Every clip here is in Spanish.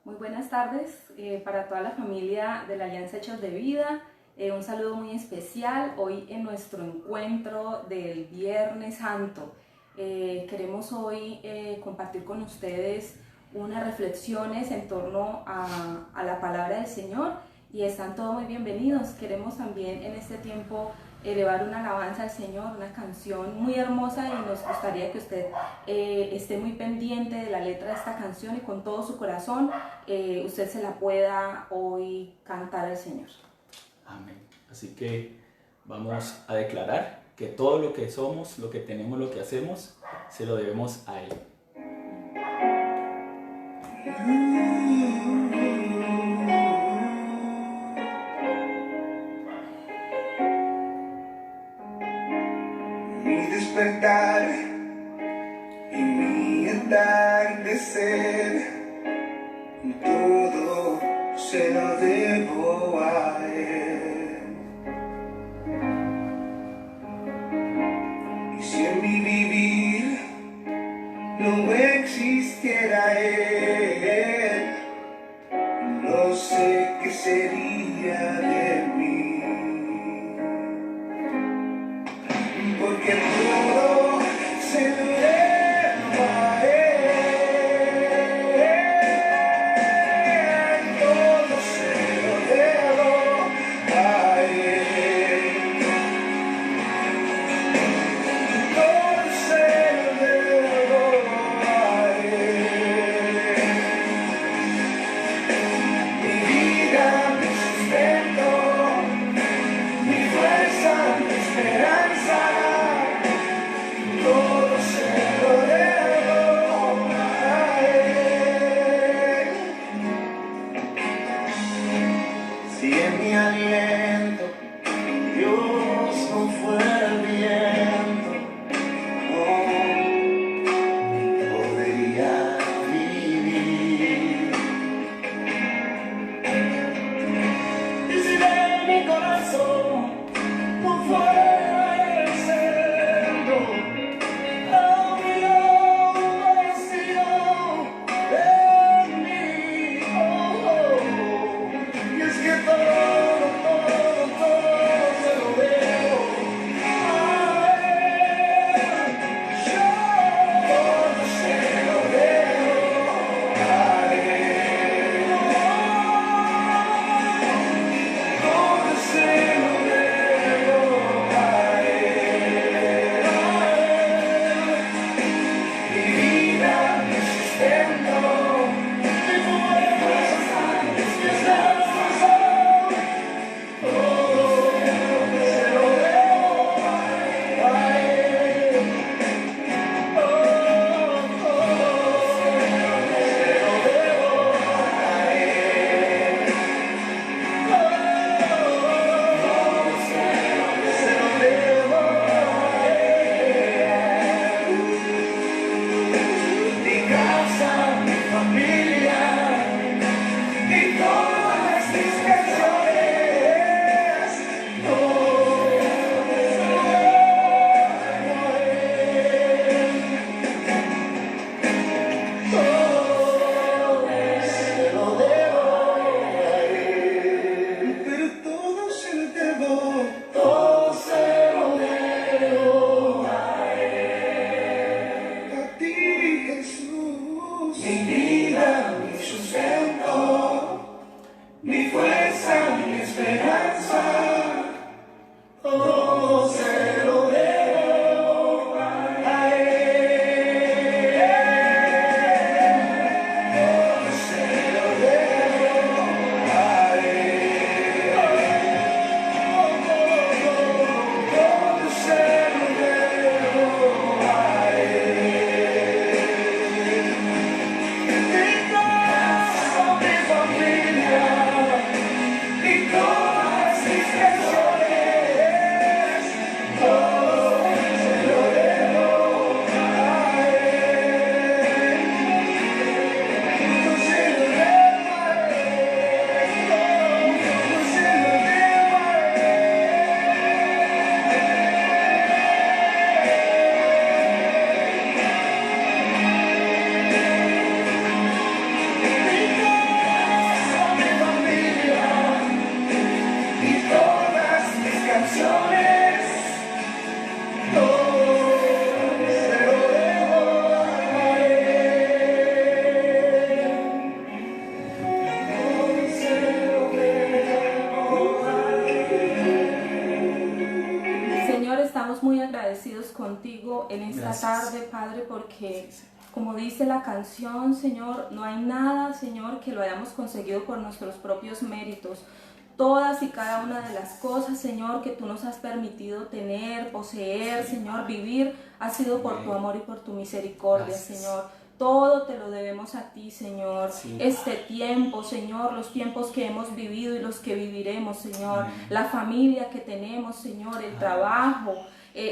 Muy buenas tardes para toda la familia de la Alianza Hechos de Vida. Un saludo muy especial hoy en nuestro encuentro del Viernes Santo. Queremos hoy compartir con ustedes unas reflexiones en torno a la palabra del Señor y están todos muy bienvenidos. Queremos también en este tiempo elevar una alabanza al Señor, una canción muy hermosa, y nos gustaría que usted esté muy pendiente de la letra de esta canción y con todo su corazón usted se la pueda hoy cantar al Señor. Amén. Así que vamos a declarar que todo lo que somos, lo que tenemos, lo que hacemos, se lo debemos a Él. Mi despertar y mi atardecer, todo se lo debo a Él. Y si en mi vivir no existiera Él, no sé qué sería de mí. Porque todo se lo debo a Él, todo se lo debo a Él, todo se lo debo a Él. Mi vida, mi sustento, mi fuerza, mi esperanza, todo se lo debo a Él. Si en mi aliento Dios no fuera el viento, no podría vivir. Y si de mi corazón no fuera el centro, habría un vacío en mí. Y es que todo porque, Sí, sí. como dice la canción, Señor, no hay nada, Señor, que lo hayamos conseguido por nuestros propios méritos. Todas y cada una de las cosas, Señor, que tú nos has permitido tener, poseer, Señor, vivir, ha sido por tu amor y por tu misericordia, Gracias. Señor. Todo te lo debemos a ti, Señor. Sí. Este tiempo, Señor, los tiempos que hemos vivido y los que viviremos, Señor. Amén. La familia que tenemos, Señor, el Amén. trabajo,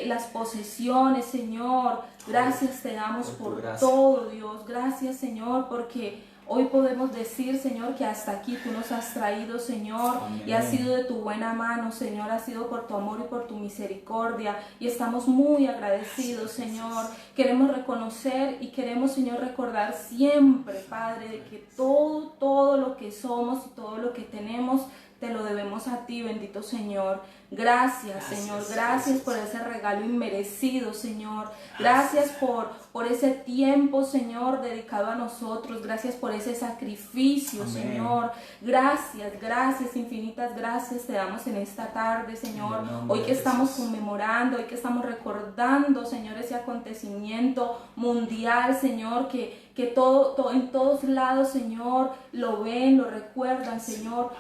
las posesiones, Señor. Gracias te damos Por tu por gracia. todo, Dios. Gracias, Señor, porque hoy podemos decir, Señor, que hasta aquí tú nos has traído, Señor, Amén. y ha sido de tu buena mano, Señor, ha sido por tu amor y por tu misericordia, y estamos muy agradecidos, Señor. Queremos reconocer y queremos, Señor, recordar siempre, Padre, de que todo lo que somos y todo lo que tenemos te lo debemos a ti, bendito Señor. Gracias, Señor. Gracias por ese regalo inmerecido, Señor. Gracias por ese tiempo, Señor, dedicado a nosotros. Gracias por ese sacrificio, Amén. Señor. Gracias, infinitas gracias te damos en esta tarde, Señor. En el nombre Hoy que de estamos Jesús. conmemorando, hoy que estamos recordando, Señor, ese acontecimiento mundial, Señor, que todo en todos lados, Señor, lo ven, lo recuerdan, Señor,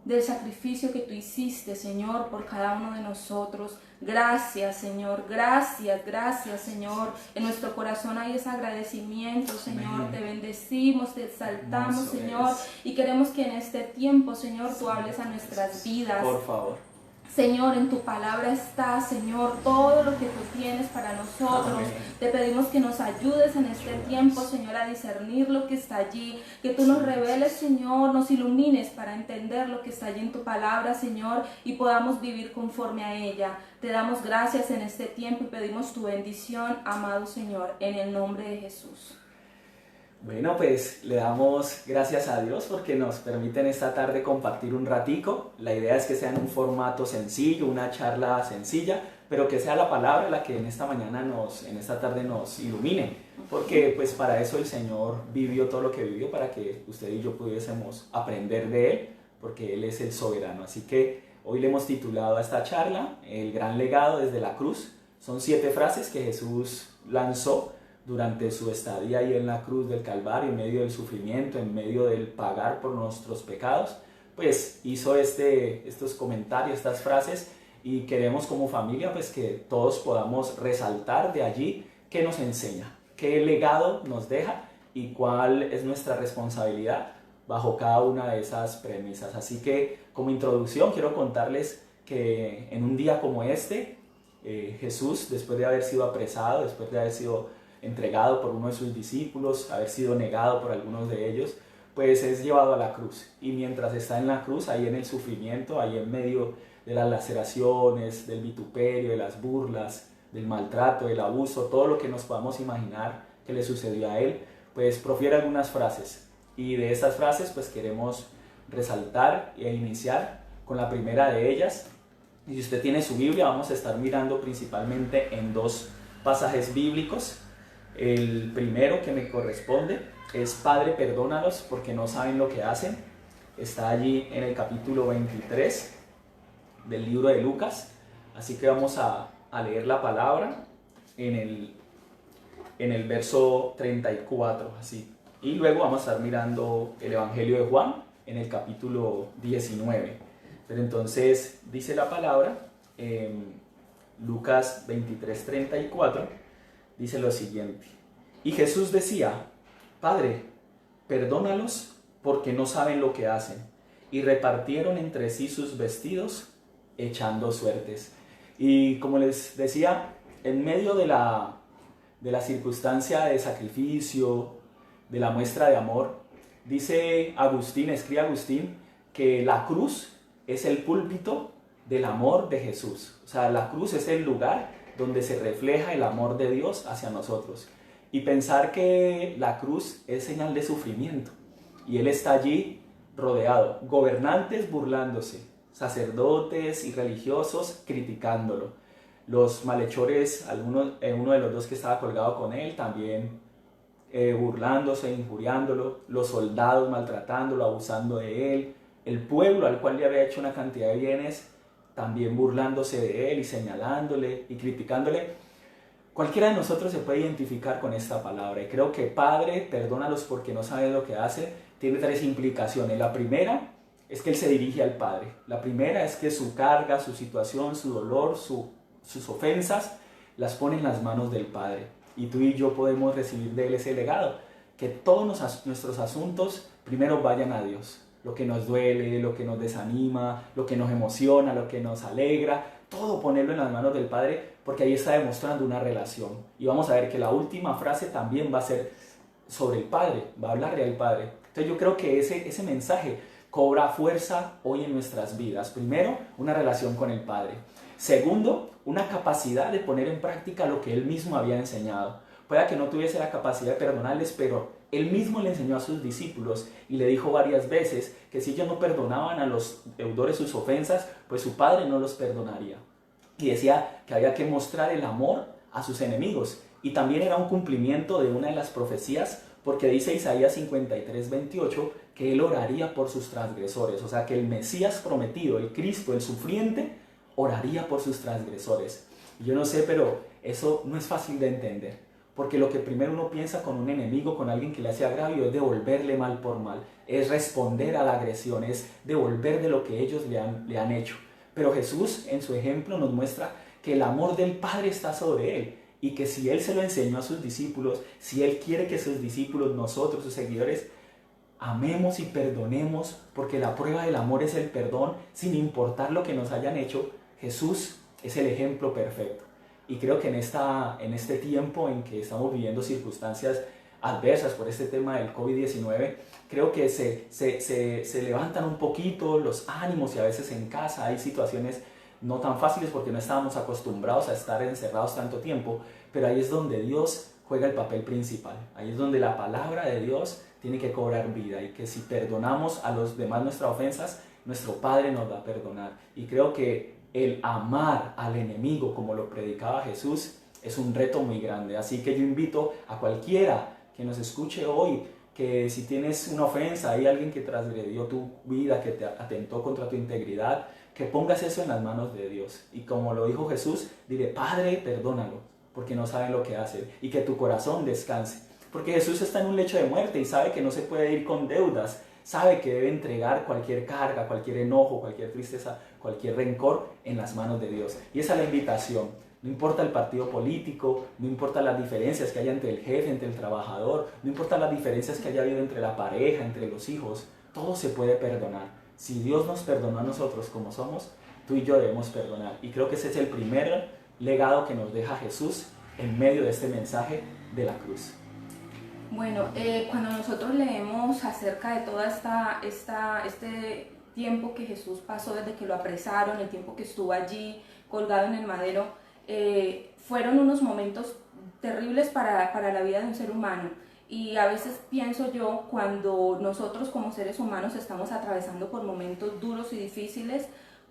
del sacrificio que tú hiciste, Señor, por cada uno de nosotros. Gracias, Señor, gracias, Señor. En nuestro corazón hay ese agradecimiento, Señor. Amén. Te bendecimos, te exaltamos, Hermoso Señor, es. y queremos que en este tiempo, Señor, tú hables a nuestras vidas. Por favor. Señor, en tu palabra está, Señor, todo lo que tú tienes para nosotros. Amén. Te pedimos que nos ayudes en este tiempo, Señor, a discernir lo que está allí. Que tú nos reveles, Señor, nos ilumines para entender lo que está allí en tu palabra, Señor, y podamos vivir conforme a ella. Te damos gracias en este tiempo y pedimos tu bendición, amado Señor, en el nombre de Jesús. Bueno, pues le damos gracias a Dios porque nos permiten esta tarde compartir un ratico. La idea es que sea en un formato sencillo, una charla sencilla, pero que sea la palabra la que en esta mañana en esta tarde nos ilumine. Porque pues para eso el Señor vivió todo lo que vivió, para que usted y yo pudiésemos aprender de Él, porque Él es el soberano. Así que hoy le hemos titulado a esta charla El gran legado desde la cruz. Son 7 frases que Jesús lanzó durante su estadía ahí en la cruz del Calvario, en medio del sufrimiento, en medio del pagar por nuestros pecados. Pues hizo estos comentarios, estas frases, y queremos como familia pues que todos podamos resaltar de allí qué nos enseña, qué legado nos deja y cuál es nuestra responsabilidad bajo cada una de esas premisas. Así que como introducción quiero contarles que en un día como este, Jesús, después de haber sido apresado, después de haber sido entregado por uno de sus discípulos, haber sido negado por algunos de ellos, pues es llevado a la cruz. Y mientras está en la cruz, ahí en el sufrimiento, ahí en medio de las laceraciones, del vituperio, de las burlas, del maltrato, del abuso, todo lo que nos podamos imaginar que le sucedió a él, pues profiere algunas frases. Y de estas frases pues queremos resaltar e iniciar con la primera de ellas. Y si usted tiene su Biblia, vamos a estar mirando principalmente en 2 pasajes bíblicos. El primero que me corresponde es Padre, perdónalos porque no saben lo que hacen. Está allí en el capítulo 23 del libro de Lucas. Así que vamos a leer la palabra en el verso 34. Así. Y luego vamos a estar mirando el Evangelio de Juan en el capítulo 19. Pero entonces dice la palabra en Lucas 23, 34. Dice lo siguiente: y Jesús decía, Padre, perdónalos porque no saben lo que hacen. Y repartieron entre sí sus vestidos, echando suertes. Y como les decía, en medio de la circunstancia de sacrificio, de la muestra de amor, dice Agustín, escribe Agustín, que la cruz es el púlpito del amor de Jesús. O sea, la cruz es el lugar donde se refleja el amor de Dios hacia nosotros. Y pensar que la cruz es señal de sufrimiento. Y Él está allí rodeado, gobernantes burlándose, sacerdotes y religiosos criticándolo. Los malhechores, uno de los 2 que estaba colgado con Él, también burlándose, injuriándolo. Los soldados maltratándolo, abusando de Él. El pueblo al cual le había hecho una cantidad de bienes, también burlándose de Él y señalándole y criticándole. Cualquiera de nosotros se puede identificar con esta palabra y creo que Padre, perdónalos porque no saben lo que hacen, tiene tres implicaciones. La primera es que Él se dirige al Padre. La primera es que su carga, su situación, su dolor, sus ofensas, las pone en las manos del Padre. Y tú y yo podemos recibir de Él ese legado, que todos nuestros asuntos primero vayan a Dios. Lo que nos duele, lo que nos desanima, lo que nos emociona, lo que nos alegra, todo ponerlo en las manos del Padre, porque ahí está demostrando una relación. Y vamos a ver que la última frase también va a ser sobre el Padre, va a hablarle al Padre. Entonces yo creo que ese mensaje cobra fuerza hoy en nuestras vidas. Primero, una relación con el Padre. Segundo, una capacidad de poner en práctica lo que Él mismo había enseñado. Pueda que no tuviese la capacidad de perdonarles, pero Él mismo le enseñó a sus discípulos y le dijo varias veces que si ellos no perdonaban a los deudores sus ofensas, pues su Padre no los perdonaría. Y decía que había que mostrar el amor a sus enemigos. Y también era un cumplimiento de una de las profecías, porque dice Isaías 53:28 que Él oraría por sus transgresores. O sea, que el Mesías prometido, el Cristo, el sufriente, oraría por sus transgresores. Y yo no sé, pero eso no es fácil de entender. Porque lo que primero uno piensa con un enemigo, con alguien que le hace agravio, es devolverle mal por mal. Es responder a la agresión, es devolver de lo que ellos le han hecho. Pero Jesús, en su ejemplo, nos muestra que el amor del Padre está sobre Él. Y que si Él se lo enseñó a sus discípulos, si Él quiere que sus discípulos, nosotros, sus seguidores, amemos y perdonemos, porque la prueba del amor es el perdón, sin importar lo que nos hayan hecho, Jesús es el ejemplo perfecto. Y creo que en este tiempo en que estamos viviendo circunstancias adversas por este tema del COVID-19, creo que se levantan un poquito los ánimos y a veces en casa hay situaciones no tan fáciles porque no estábamos acostumbrados a estar encerrados tanto tiempo, pero ahí es donde Dios juega el papel principal. Ahí es donde la palabra de Dios tiene que cobrar vida y que si perdonamos a los demás nuestras ofensas, nuestro Padre nos va a perdonar. Y creo que el amar al enemigo como lo predicaba Jesús es un reto muy grande. Así que yo invito a cualquiera que nos escuche hoy, que si tienes una ofensa, hay alguien que transgredió tu vida, que te atentó contra tu integridad, que pongas eso en las manos de Dios. Y como lo dijo Jesús, dile, Padre, perdónalo, porque no saben lo que hacen. Y que tu corazón descanse. Porque Jesús está en un lecho de muerte y sabe que no se puede ir con deudas. Sabe que debe entregar cualquier carga, cualquier enojo, cualquier tristeza, cualquier rencor en las manos de Dios. Y esa es la invitación. No importa el partido político, no importa las diferencias que haya entre el jefe, entre el trabajador, no importa las diferencias que haya habido entre la pareja, entre los hijos, todo se puede perdonar. Si Dios nos perdonó a nosotros como somos, tú y yo debemos perdonar. Y creo que ese es el primer legado que nos deja Jesús en medio de este mensaje de la cruz. Bueno, cuando nosotros leemos acerca de toda este tiempo que Jesús pasó desde que lo apresaron, el tiempo que estuvo allí colgado en el madero, fueron unos momentos terribles para la vida de un ser humano. Y a veces pienso yo, cuando nosotros como seres humanos estamos atravesando por momentos duros y difíciles,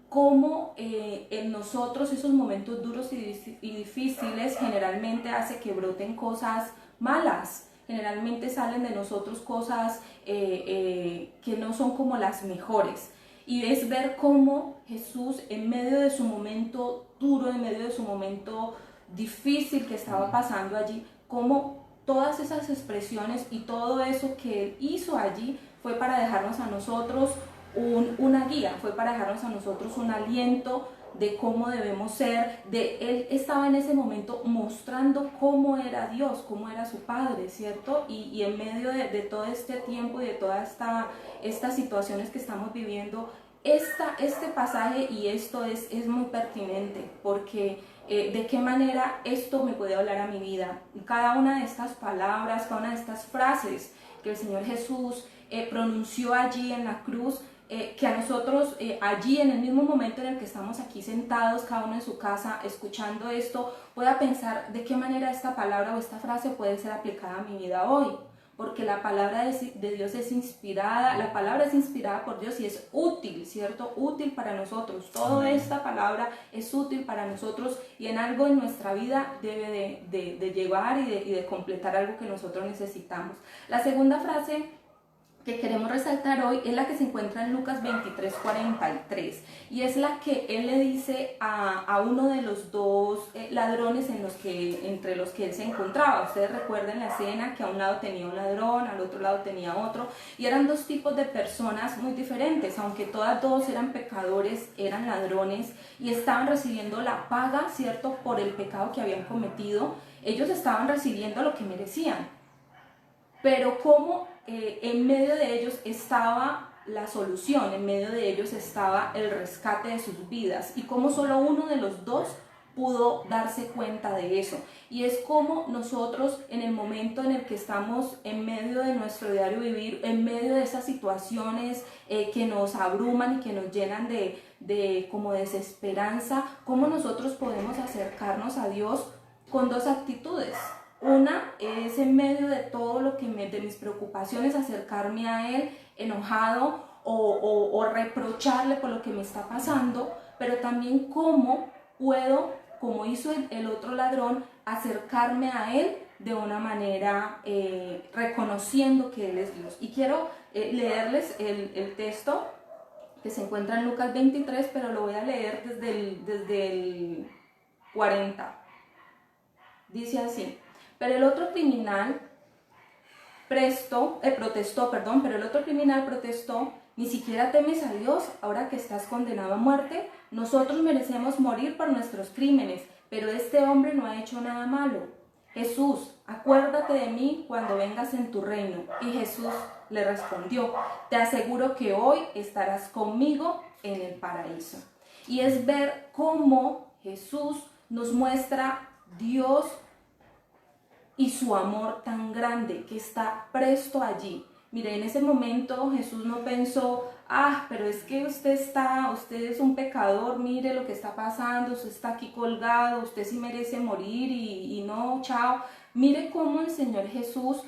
cómo en nosotros esos momentos duros y difíciles generalmente hace que broten cosas malas. Generalmente salen de nosotros cosas que no son como las mejores. Y es ver cómo Jesús, en medio de su momento duro, en medio de su momento difícil que estaba pasando allí, cómo todas esas expresiones y todo eso que Él hizo allí fue para dejarnos a nosotros una guía, fue para dejarnos a nosotros un aliento de cómo debemos ser. Él estaba en ese momento mostrando cómo era Dios, cómo era su Padre, ¿cierto? Y en medio de todo este tiempo y de todas estas situaciones que estamos viviendo, este pasaje y esto es muy pertinente, porque de qué manera esto me puede hablar a mi vida. Cada una de estas palabras, cada una de estas frases que el Señor Jesús pronunció allí en la cruz, que a nosotros allí en el mismo momento en el que estamos aquí sentados, cada uno en su casa, escuchando esto, pueda pensar de qué manera esta palabra o esta frase puede ser aplicada a mi vida hoy. Porque la palabra de Dios es inspirada, la palabra es inspirada por Dios y es útil, ¿cierto? Útil para nosotros. Toda esta palabra es útil para nosotros y en algo en nuestra vida debe de llevar y de completar algo que nosotros necesitamos. La segunda frase que queremos resaltar hoy es la que se encuentra en Lucas 23:43, y es la que él le dice a uno de los dos ladrones entre los que él se encontraba. Ustedes recuerden la escena, que a un lado tenía un ladrón, al otro lado tenía otro, y eran dos tipos de personas muy diferentes, aunque todas dos eran pecadores, eran ladrones y estaban recibiendo la paga, ¿cierto?, por el pecado que habían cometido. Ellos estaban recibiendo lo que merecían, pero como en medio de ellos estaba la solución, en medio de ellos estaba el rescate de sus vidas, y como solo uno de los dos pudo darse cuenta de eso. Y es como nosotros, en el momento en el que estamos en medio de nuestro diario vivir, en medio de esas situaciones que nos abruman y que nos llenan de como desesperanza, cómo nosotros podemos acercarnos a Dios con dos actitudes. Una es, en medio de todo lo que de mis preocupaciones, acercarme a Él enojado o reprocharle por lo que me está pasando, pero también cómo puedo, como hizo el otro ladrón, acercarme a Él de una manera reconociendo que Él es Dios. Y quiero leerles el texto que se encuentra en Lucas 23, pero lo voy a leer desde el 40. Dice así: pero el otro criminal protestó, ¿ni siquiera temes a Dios ahora que estás condenado a muerte? Nosotros merecemos morir por nuestros crímenes, pero este hombre no ha hecho nada malo. Jesús, acuérdate de mí cuando vengas en tu reino. Y Jesús le respondió: te aseguro que hoy estarás conmigo en el paraíso. Y es ver cómo Jesús nos muestra Dios y su amor tan grande, que está presto allí. Mire, en ese momento Jesús no pensó: pero es que usted es un pecador, mire lo que está pasando, usted está aquí colgado, usted sí merece morir y no, chao. Mire cómo el Señor Jesús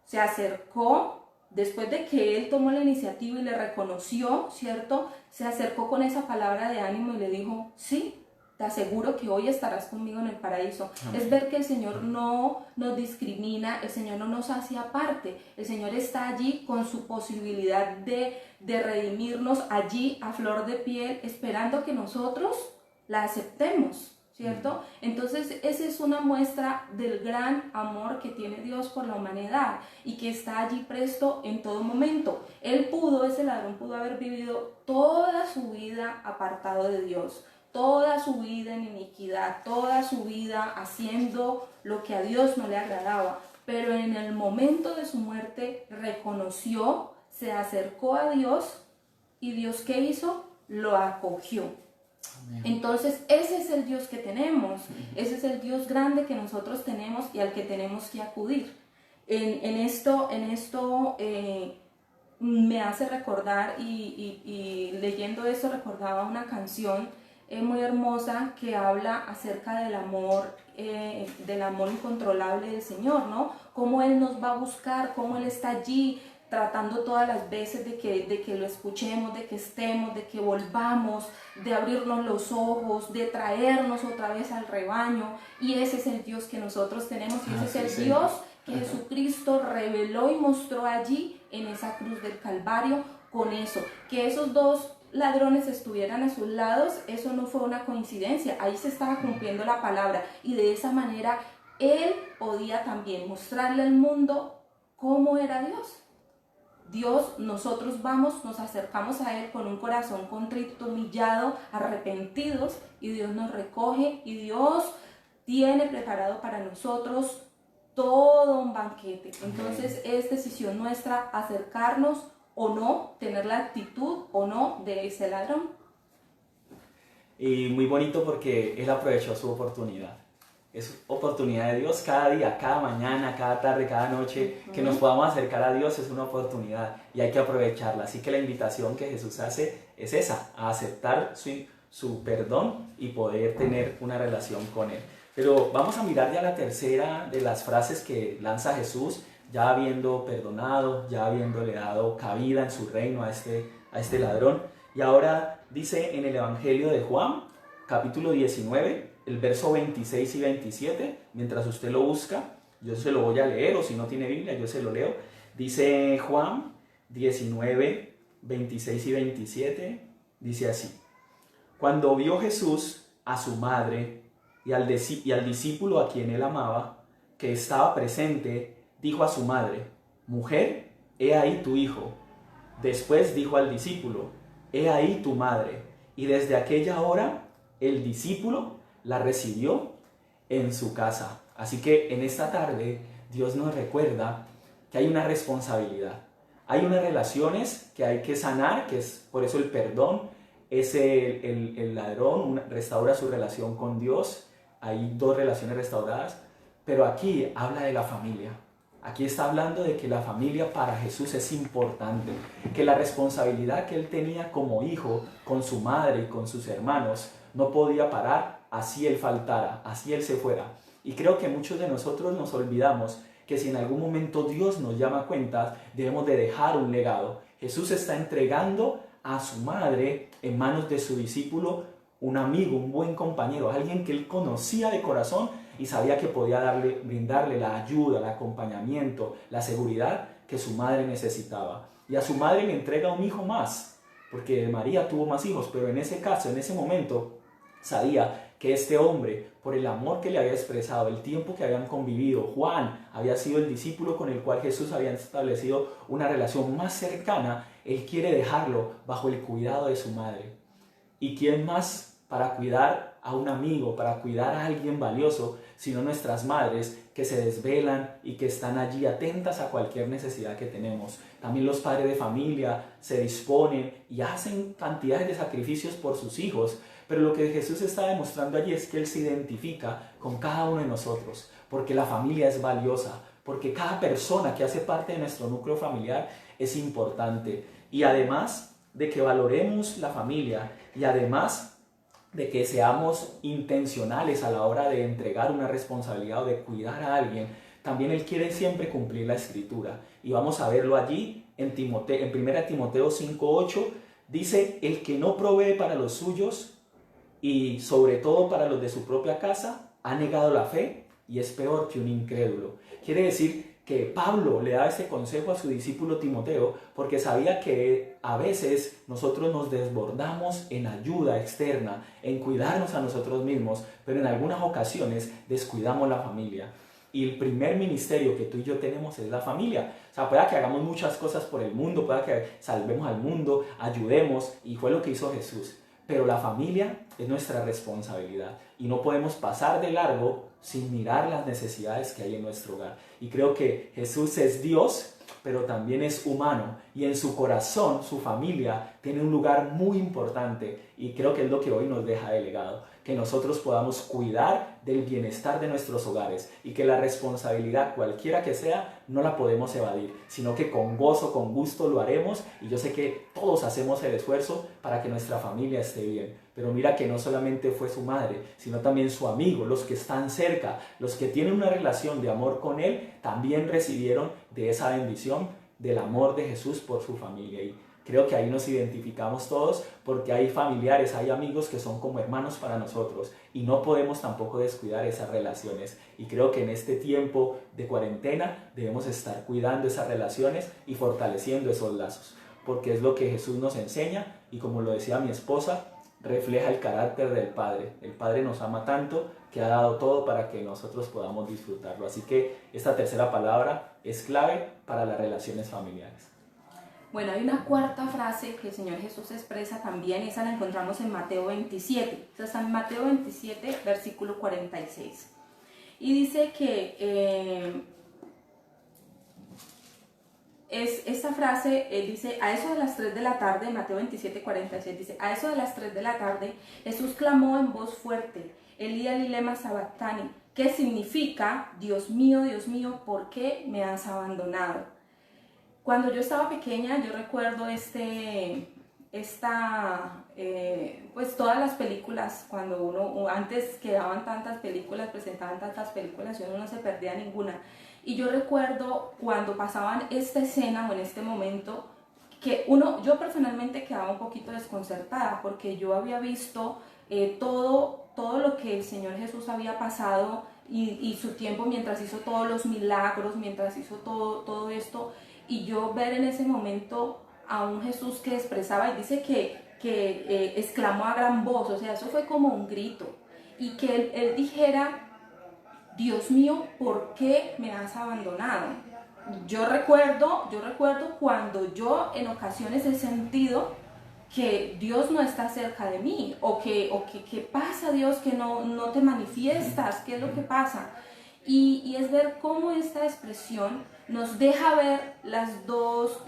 se acercó, después de que Él tomó la iniciativa y le reconoció, ¿cierto? Se acercó con esa palabra de ánimo y le dijo: sí, te aseguro que hoy estarás conmigo en el paraíso. Amén. Es ver que el Señor no nos discrimina, el Señor no nos hace aparte, el Señor está allí con su posibilidad de redimirnos allí a flor de piel, esperando que nosotros la aceptemos, ¿cierto? Entonces esa es una muestra del gran amor que tiene Dios por la humanidad y que está allí presto en todo momento. Ese ladrón pudo haber vivido toda su vida apartado de Dios, toda su vida en iniquidad, toda su vida haciendo lo que a Dios no le agradaba, pero en el momento de su muerte reconoció, se acercó a Dios, y Dios, ¿qué hizo? Lo acogió. Amén. Entonces ese es el Dios que tenemos, ese es el Dios grande que nosotros tenemos y al que tenemos que acudir. En esto me hace recordar, y leyendo eso recordaba una canción muy hermosa que habla acerca del amor incontrolable del Señor, ¿no? Cómo Él nos va a buscar, cómo Él está allí tratando todas las veces de que lo escuchemos, de que estemos, de que volvamos, de abrirnos los ojos, de traernos otra vez al rebaño. Y ese es el Dios que nosotros tenemos, y ese es el Dios que Jesucristo reveló y mostró allí en esa cruz del Calvario. Con eso, que esos dos ladrones estuvieran a sus lados, eso no fue una coincidencia, ahí se estaba cumpliendo la palabra, y de esa manera Él podía también mostrarle al mundo cómo era Dios. Nosotros nos acercamos a Él con un corazón contrito, humillado, arrepentidos, y Dios nos recoge, y Dios tiene preparado para nosotros todo un banquete. Entonces es decisión nuestra acercarnos o no, tener la actitud o no de ese ladrón. Y muy bonito porque Él aprovechó su oportunidad. Es oportunidad de Dios cada día, cada mañana, cada tarde, cada noche, que nos podamos acercar a Dios es una oportunidad y hay que aprovecharla. Así que la invitación que Jesús hace es esa, a aceptar su perdón y poder tener una relación con Él. Pero vamos a mirar ya la tercera de las frases que lanza Jesús, ya habiendo perdonado, ya habiéndole dado cabida en su reino a este ladrón. Y ahora dice en el Evangelio de Juan, capítulo 19, el verso 26 y 27, mientras usted lo busca, yo se lo voy a leer, o si no tiene Biblia, yo se lo leo. Dice Juan 19, 26 y 27, dice así: Cuando vio Jesús a su madre y al discípulo a quien él amaba, que estaba presente, dijo a su madre: Mujer, he ahí tu hijo. Después dijo al discípulo: He ahí tu madre. Y desde aquella hora el discípulo la recibió en su casa. Así que en esta tarde Dios nos recuerda que hay una responsabilidad. Hay unas relaciones que hay que sanar, que es por eso el perdón. El ladrón restaura su relación con Dios. Hay dos relaciones restauradas. Pero aquí habla de la familia. Aquí está hablando de que la familia para Jesús es importante, que la responsabilidad que él tenía como hijo con su madre y con sus hermanos no podía parar, así él faltara, así él se fuera. Y creo que muchos de nosotros nos olvidamos que si en algún momento Dios nos llama a cuentas, debemos de dejar un legado. Jesús está entregando a su madre en manos de su discípulo, un amigo, un buen compañero, alguien que él conocía de corazón y sabía que podía brindarle la ayuda, el acompañamiento, la seguridad que su madre necesitaba. Y a su madre le entrega un hijo más, porque María tuvo más hijos, pero en ese caso, en ese momento, sabía que este hombre, por el amor que le había expresado, el tiempo que habían convivido, Juan había sido el discípulo con el cual Jesús había establecido una relación más cercana, él quiere dejarlo bajo el cuidado de su madre. ¿Y quién más para cuidar a un amigo, para cuidar a alguien valioso, sino nuestras madres que se desvelan y que están allí atentas a cualquier necesidad que tenemos? También los padres de familia se disponen y hacen cantidades de sacrificios por sus hijos, pero lo que Jesús está demostrando allí es que Él se identifica con cada uno de nosotros, porque la familia es valiosa, porque cada persona que hace parte de nuestro núcleo familiar es importante. Y además de que valoremos la familia y además de que seamos intencionales a la hora de entregar una responsabilidad o de cuidar a alguien, también Él quiere siempre cumplir la Escritura. Y vamos a verlo allí en 1 Timoteo 5:8, dice: el que no provee para los suyos y sobre todo para los de su propia casa, ha negado la fe y es peor que un incrédulo. Quiere decir que Pablo le da este consejo a su discípulo Timoteo porque sabía que a veces nosotros nos desbordamos en ayuda externa, en cuidarnos a nosotros mismos, pero en algunas ocasiones descuidamos la familia. Y el primer ministerio que tú y yo tenemos es la familia. O sea, pueda que hagamos muchas cosas por el mundo, pueda que salvemos al mundo, ayudemos, y fue lo que hizo Jesús. Pero la familia es nuestra responsabilidad y no podemos pasar de largo sin mirar las necesidades que hay en nuestro hogar. Y creo que Jesús es Dios, pero también es humano, y en su corazón, su familia tiene un lugar muy importante, y creo que es lo que hoy nos deja de legado, que nosotros podamos cuidar del bienestar de nuestros hogares y que la responsabilidad, cualquiera que sea, no la podemos evadir, sino que con gozo, con gusto lo haremos, y yo sé que todos hacemos el esfuerzo para que nuestra familia esté bien. Pero mira que no solamente fue su madre, sino también su amigo, los que están cerca, los que tienen una relación de amor con él, también recibieron de esa bendición del amor de Jesús por su familia. Y creo que ahí nos identificamos todos, porque hay familiares, hay amigos que son como hermanos para nosotros y no podemos tampoco descuidar esas relaciones. Y creo que en este tiempo de cuarentena debemos estar cuidando esas relaciones y fortaleciendo esos lazos, porque es lo que Jesús nos enseña, y como lo decía mi esposa, refleja el carácter del Padre. El Padre nos ama tanto que ha dado todo para que nosotros podamos disfrutarlo. Así que esta tercera palabra es clave para las relaciones familiares. Bueno, hay una cuarta frase que el Señor Jesús expresa también, esa la encontramos en Mateo 27. Esa está en Mateo 27, versículo 46. Y dice que esta frase, él dice: a eso de las 3 de la tarde, Mateo 27, 46, dice: a eso de las 3 de la tarde, Jesús clamó en voz fuerte: Elí, Elí, lema sabactani, que significa: Dios mío, ¿por qué me has abandonado? Cuando yo estaba pequeña, yo recuerdo pues todas las películas, cuando antes quedaban tantas películas, presentaban tantas películas y uno no se perdía ninguna. Y yo recuerdo cuando pasaban esta escena o en este momento, que yo personalmente quedaba un poquito desconcertada, porque yo había visto todo lo que el Señor Jesús había pasado y su tiempo mientras hizo todos los milagros, mientras hizo todo esto. y yo ver en ese momento a un Jesús que expresaba y dice que exclamó a gran voz, o sea, eso fue como un grito, y que él dijera, Dios mío, ¿por qué me has abandonado? Yo recuerdo cuando yo en ocasiones he sentido que Dios no está cerca de mí, o que ¿qué pasa, Dios, que no te manifiestas? ¿Qué es lo que pasa? Y es ver cómo esta expresión nos deja ver las dos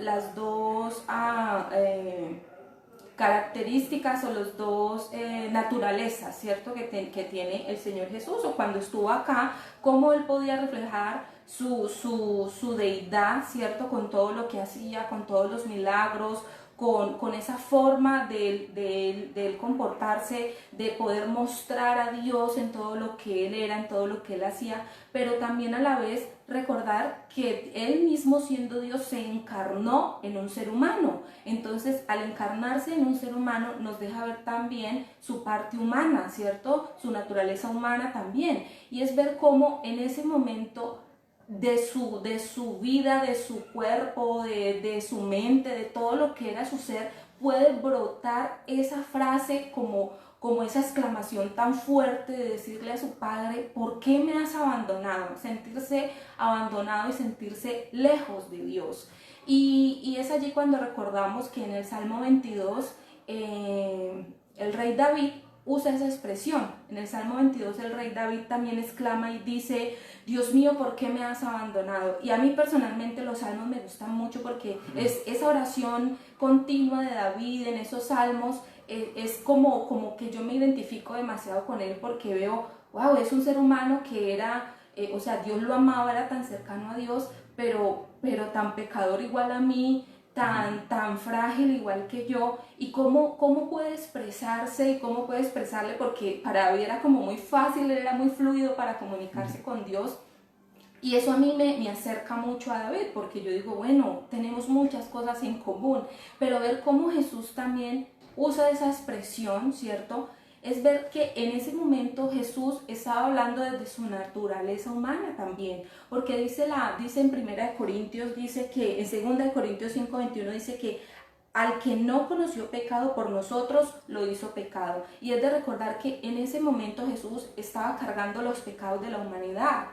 características o los dos naturalezas, ¿cierto? Que tiene el Señor Jesús, o cuando estuvo acá, cómo Él podía reflejar su deidad, ¿cierto? Con todo lo que hacía, con todos los milagros, con esa forma de él comportarse, de poder mostrar a Dios en todo lo que Él era, en todo lo que Él hacía, pero también a la vez recordar que Él mismo, siendo Dios, se encarnó en un ser humano. Entonces, al encarnarse en un ser humano, nos deja ver también su parte humana, ¿cierto? Su naturaleza humana también. Y es ver cómo en ese momento de su vida, de su cuerpo, de su mente, de todo lo que era su ser, puede brotar esa frase como esa exclamación tan fuerte de decirle a su padre, ¿por qué me has abandonado? Sentirse abandonado y sentirse lejos de Dios. Y es allí cuando recordamos que en el Salmo 22 el rey David usa esa expresión. En el Salmo 22 el rey David también exclama y dice, Dios mío, ¿por qué me has abandonado? Y a mí personalmente los salmos me gustan mucho porque es esa oración continua de David en esos salmos, es como que yo me identifico demasiado con él, porque veo, wow, es un ser humano que era, o sea, Dios lo amaba, era tan cercano a Dios, pero tan pecador igual a mí, tan frágil igual que yo, y cómo puede expresarse y cómo puede expresarle, porque para David era como muy fácil, era muy fluido para comunicarse con Dios. Y eso a mí me acerca mucho a David, porque yo digo, bueno, tenemos muchas cosas en común, pero ver cómo Jesús también usa esa expresión, ¿cierto? Es ver que en ese momento Jesús estaba hablando desde su naturaleza humana también, porque dice en 1 Corintios, dice que en 2 Corintios 5:21 dice que al que no conoció pecado por nosotros, lo hizo pecado. Y es de recordar que en ese momento Jesús estaba cargando los pecados de la humanidad.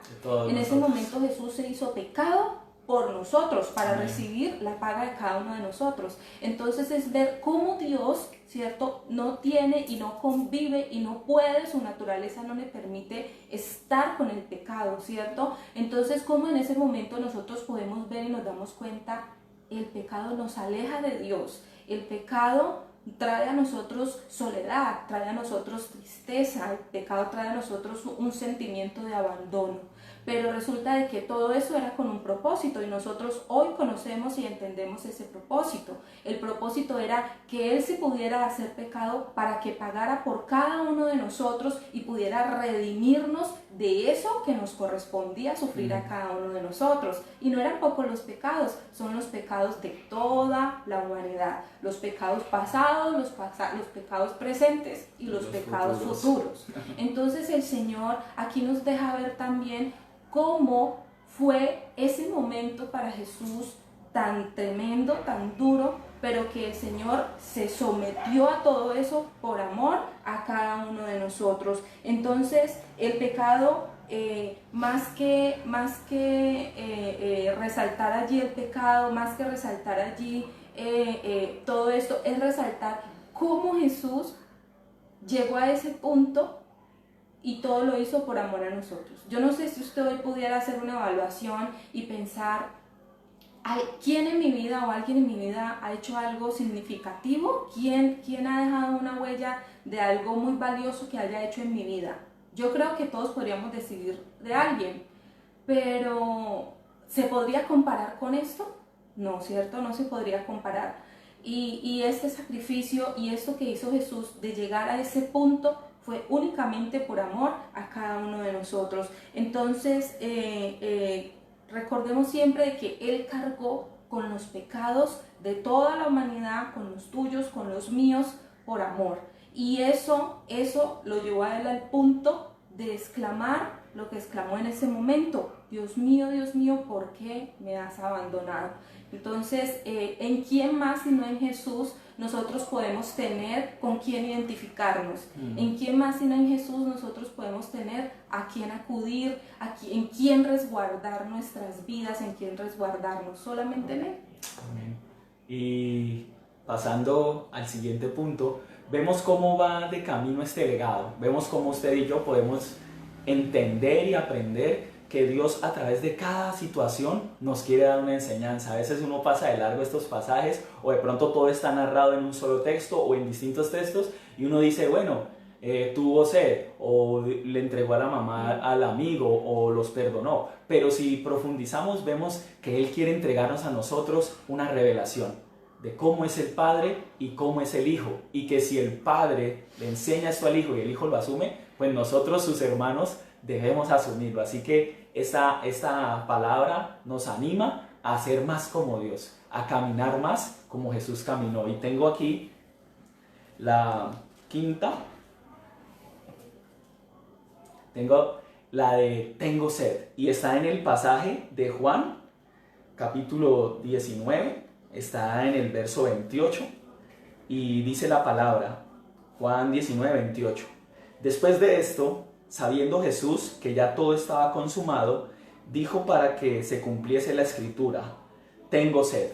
En ese momento Jesús se hizo pecado por nosotros, para recibir la paga de cada uno de nosotros. Entonces es ver cómo Dios, ¿cierto?, no tiene y no convive y no puede, su naturaleza no le permite estar con el pecado, ¿cierto? Entonces, cómo en ese momento nosotros podemos ver y nos damos cuenta, el pecado nos aleja de Dios, el pecado trae a nosotros soledad, trae a nosotros tristeza, el pecado trae a nosotros un sentimiento de abandono. Pero resulta de que todo eso era con un propósito, y nosotros hoy conocemos y entendemos ese propósito. El propósito era que Él se pudiera hacer pecado para que pagara por cada uno de nosotros y pudiera redimirnos de eso que nos correspondía sufrir a cada uno de nosotros. Y no eran pocos los pecados, son los pecados de toda la humanidad, los pecados pasados, los pecados presentes y los pecados futuros. Entonces el Señor aquí nos deja ver también cómo fue ese momento para Jesús tan tremendo, tan duro, pero que el Señor se sometió a todo eso por amor a cada uno de nosotros. Entonces el pecado, más que resaltar allí el pecado, más que resaltar allí todo esto, es resaltar cómo Jesús llegó a ese punto y todo lo hizo por amor a nosotros. Yo no sé si usted hoy pudiera hacer una evaluación y pensar, ¿quién en mi vida o alguien en mi vida ha hecho algo significativo? ¿Quién ha dejado una huella de algo muy valioso que haya hecho en mi vida? Yo creo que todos podríamos decidir de alguien, pero ¿se podría comparar con esto? No, ¿cierto? No se podría comparar. Y este sacrificio y esto que hizo Jesús de llegar a ese punto fue únicamente por amor a cada uno de nosotros. Entonces, recordemos siempre de que Él cargó con los pecados de toda la humanidad, con los tuyos, con los míos, por amor. Y eso lo llevó a Él al punto de exclamar lo que exclamó en ese momento: Dios mío, ¿por qué me has abandonado? Entonces, ¿en quién más sino en Jesús nosotros podemos tener con quién identificarnos? ¿En quién más sino en Jesús nosotros podemos tener a quién acudir, en quién resguardar nuestras vidas, en quién resguardarnos? Solamente en Él. Amén. Y pasando al siguiente punto, vemos cómo va de camino este legado. Vemos cómo usted y yo podemos entender y aprender que Dios a través de cada situación nos quiere dar una enseñanza. A veces uno pasa de largo estos pasajes o de pronto todo está narrado en un solo texto o en distintos textos y uno dice, bueno, tuvo sed o le entregó a la mamá al amigo o los perdonó. Pero si profundizamos vemos que Él quiere entregarnos a nosotros una revelación de cómo es el Padre y cómo es el Hijo. Y que si el Padre le enseña esto al Hijo y el Hijo lo asume, pues nosotros, sus hermanos, debemos asumirlo. Así que esta palabra nos anima a ser más como Dios, a caminar más como Jesús caminó. Y tengo aquí la quinta. Tengo la de tengo sed. Y está en el pasaje de Juan, capítulo 19. Está en el verso 28. Y dice la palabra, Juan 19, 28. Después de esto, sabiendo Jesús que ya todo estaba consumado, dijo para que se cumpliese la escritura, tengo sed.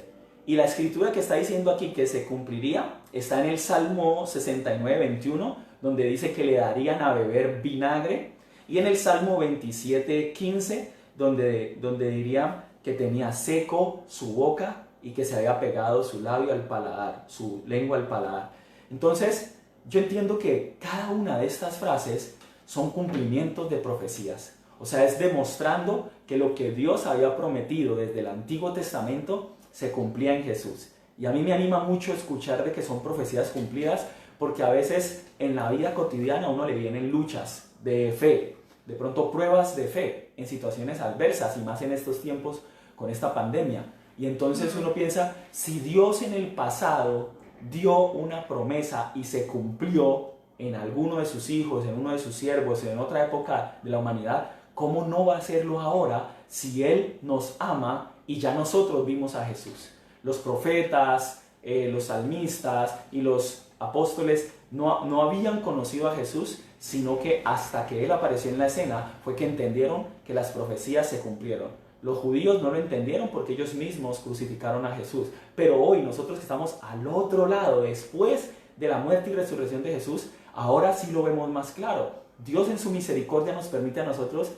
Y la escritura que está diciendo aquí que se cumpliría está en el Salmo 69, 21, donde dice que le darían a beber vinagre, y en el Salmo 27, 15, donde diría que tenía seco su boca y que se había pegado su labio al paladar, su lengua al paladar. Entonces, yo entiendo que cada una de estas frases son cumplimientos de profecías. O sea, es demostrando que lo que Dios había prometido desde el Antiguo Testamento se cumplía en Jesús. Y a mí me anima mucho escuchar de que son profecías cumplidas, porque a veces en la vida cotidiana a uno le vienen luchas de fe, de pronto pruebas de fe en situaciones adversas, y más en estos tiempos con esta pandemia. Y entonces uno piensa, si Dios en el pasado dio una promesa y se cumplió en alguno de sus hijos, en uno de sus siervos, en otra época de la humanidad, ¿cómo no va a hacerlo ahora si Él nos ama y ya nosotros vimos a Jesús? Los profetas, los salmistas y los apóstoles no habían conocido a Jesús, sino que hasta que Él apareció en la escena fue que entendieron que las profecías se cumplieron. Los judíos no lo entendieron porque ellos mismos crucificaron a Jesús. Pero hoy nosotros que estamos al otro lado, después de la muerte y resurrección de Jesús, ahora sí lo vemos más claro. Dios en su misericordia nos permite a nosotros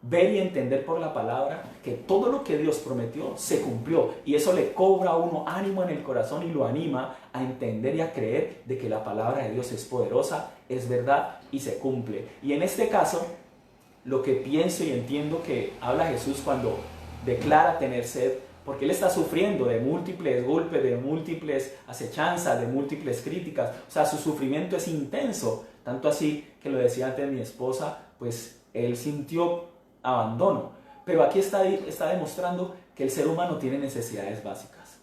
ver y entender por la palabra que todo lo que Dios prometió se cumplió, y eso le cobra a uno ánimo en el corazón y lo anima a entender y a creer de que la palabra de Dios es poderosa, es verdad y se cumple. Y en este caso, lo que pienso y entiendo que habla Jesús cuando declara tener sed, porque Él está sufriendo de múltiples golpes, de múltiples acechanzas, de múltiples críticas. O sea, su sufrimiento es intenso, tanto así que lo decía antes mi esposa, pues Él sintió abandono. Pero aquí está demostrando que el ser humano tiene necesidades básicas,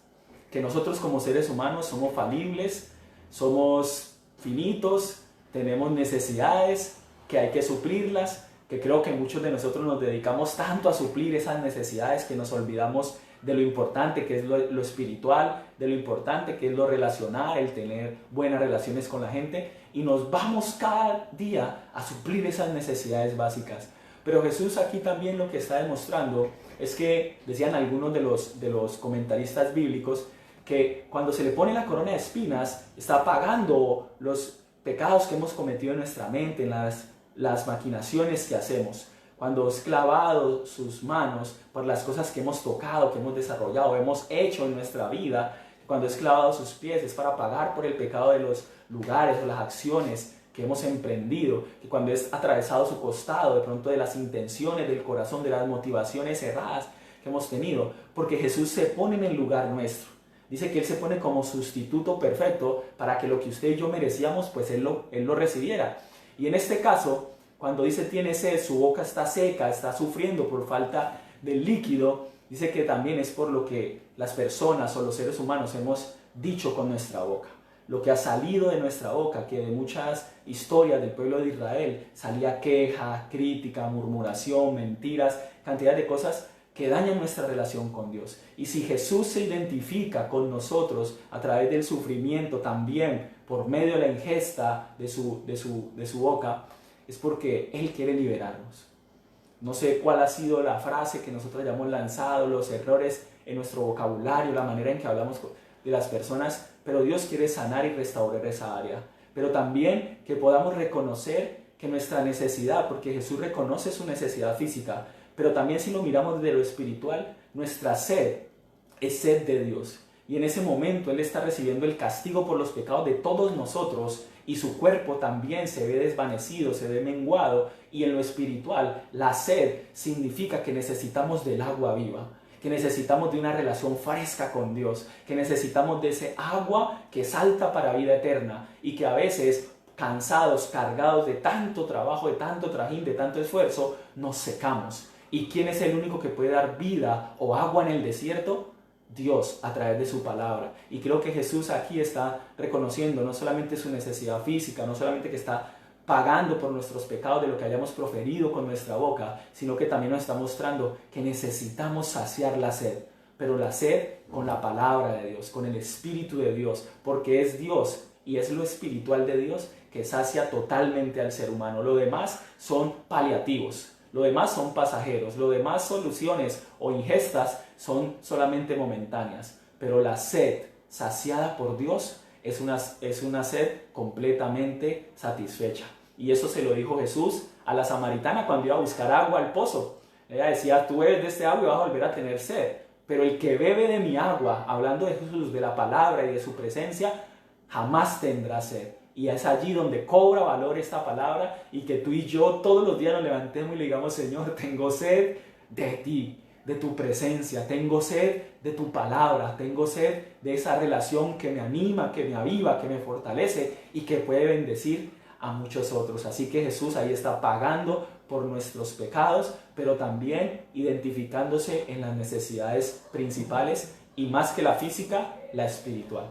que nosotros como seres humanos somos falibles, somos finitos, tenemos necesidades que hay que suplirlas, que creo que muchos de nosotros nos dedicamos tanto a suplir esas necesidades que nos olvidamos de lo importante que es lo espiritual, de lo importante que es lo relacional, el tener buenas relaciones con la gente, y nos vamos cada día a suplir esas necesidades básicas. Pero Jesús aquí también lo que está demostrando es que, decían algunos de los comentaristas bíblicos, que cuando se le pone la corona de espinas, está pagando los pecados que hemos cometido en nuestra mente, en las maquinaciones que hacemos. Cuando es clavado sus manos por las cosas que hemos tocado, que hemos desarrollado, hemos hecho en nuestra vida, cuando es clavado sus pies es para pagar por el pecado de los lugares o las acciones que hemos emprendido, que cuando es atravesado su costado, de pronto de las intenciones del corazón, de las motivaciones erradas que hemos tenido, porque Jesús se pone en el lugar nuestro. Dice que Él se pone como sustituto perfecto para que lo que usted y yo merecíamos, pues Él lo recibiera. Y en este caso, cuando dice tiene sed, su boca está seca, está sufriendo por falta del líquido, dice que también es por lo que las personas o los seres humanos hemos dicho con nuestra boca. Lo que ha salido de nuestra boca, que de muchas historias del pueblo de Israel salía queja, crítica, murmuración, mentiras, cantidad de cosas que dañan nuestra relación con Dios. Y si Jesús se identifica con nosotros a través del sufrimiento también por medio de la ingesta de su boca, es porque Él quiere liberarnos. No sé cuál ha sido la frase que nosotros hayamos lanzado, los errores en nuestro vocabulario, la manera en que hablamos de las personas, pero Dios quiere sanar y restaurar esa área. Pero también que podamos reconocer que nuestra necesidad, porque Jesús reconoce su necesidad física, pero también si lo miramos desde lo espiritual, nuestra sed es sed de Dios. Y en ese momento Él está recibiendo el castigo por los pecados de todos nosotros y su cuerpo también se ve desvanecido, se ve menguado. Y en lo espiritual, la sed significa que necesitamos del agua viva, que necesitamos de una relación fresca con Dios, que necesitamos de ese agua que salta para vida eterna y que a veces, cansados, cargados de tanto trabajo, de tanto trajín, de tanto esfuerzo, nos secamos. ¿Y quién es el único que puede dar vida o agua en el desierto? Dios, a través de su palabra. Y creo que Jesús aquí está reconociendo no solamente su necesidad física, no solamente que está pagando por nuestros pecados de lo que hayamos proferido con nuestra boca, sino que también nos está mostrando que necesitamos saciar la sed, pero la sed con la palabra de Dios, con el Espíritu de Dios, porque es Dios y es lo espiritual de Dios que sacia totalmente al ser humano. Lo demás son paliativos, lo demás son pasajeros, lo demás soluciones o ingestas son solamente momentáneas, pero la sed saciada por Dios es una sed completamente satisfecha. Y eso se lo dijo Jesús a la samaritana cuando iba a buscar agua al pozo. Ella decía, tú bebes de este agua y vas a volver a tener sed, pero el que bebe de mi agua, hablando de Jesús, de la palabra y de su presencia, jamás tendrá sed. Y es allí donde cobra valor esta palabra y que tú y yo todos los días nos levantemos y le digamos, Señor, tengo sed de ti, de tu presencia, tengo sed de tu palabra, tengo sed de esa relación que me anima, que me aviva, que me fortalece y que puede bendecir a muchos otros. Así que Jesús ahí está pagando por nuestros pecados, pero también identificándose en las necesidades principales y más que la física, la espiritual.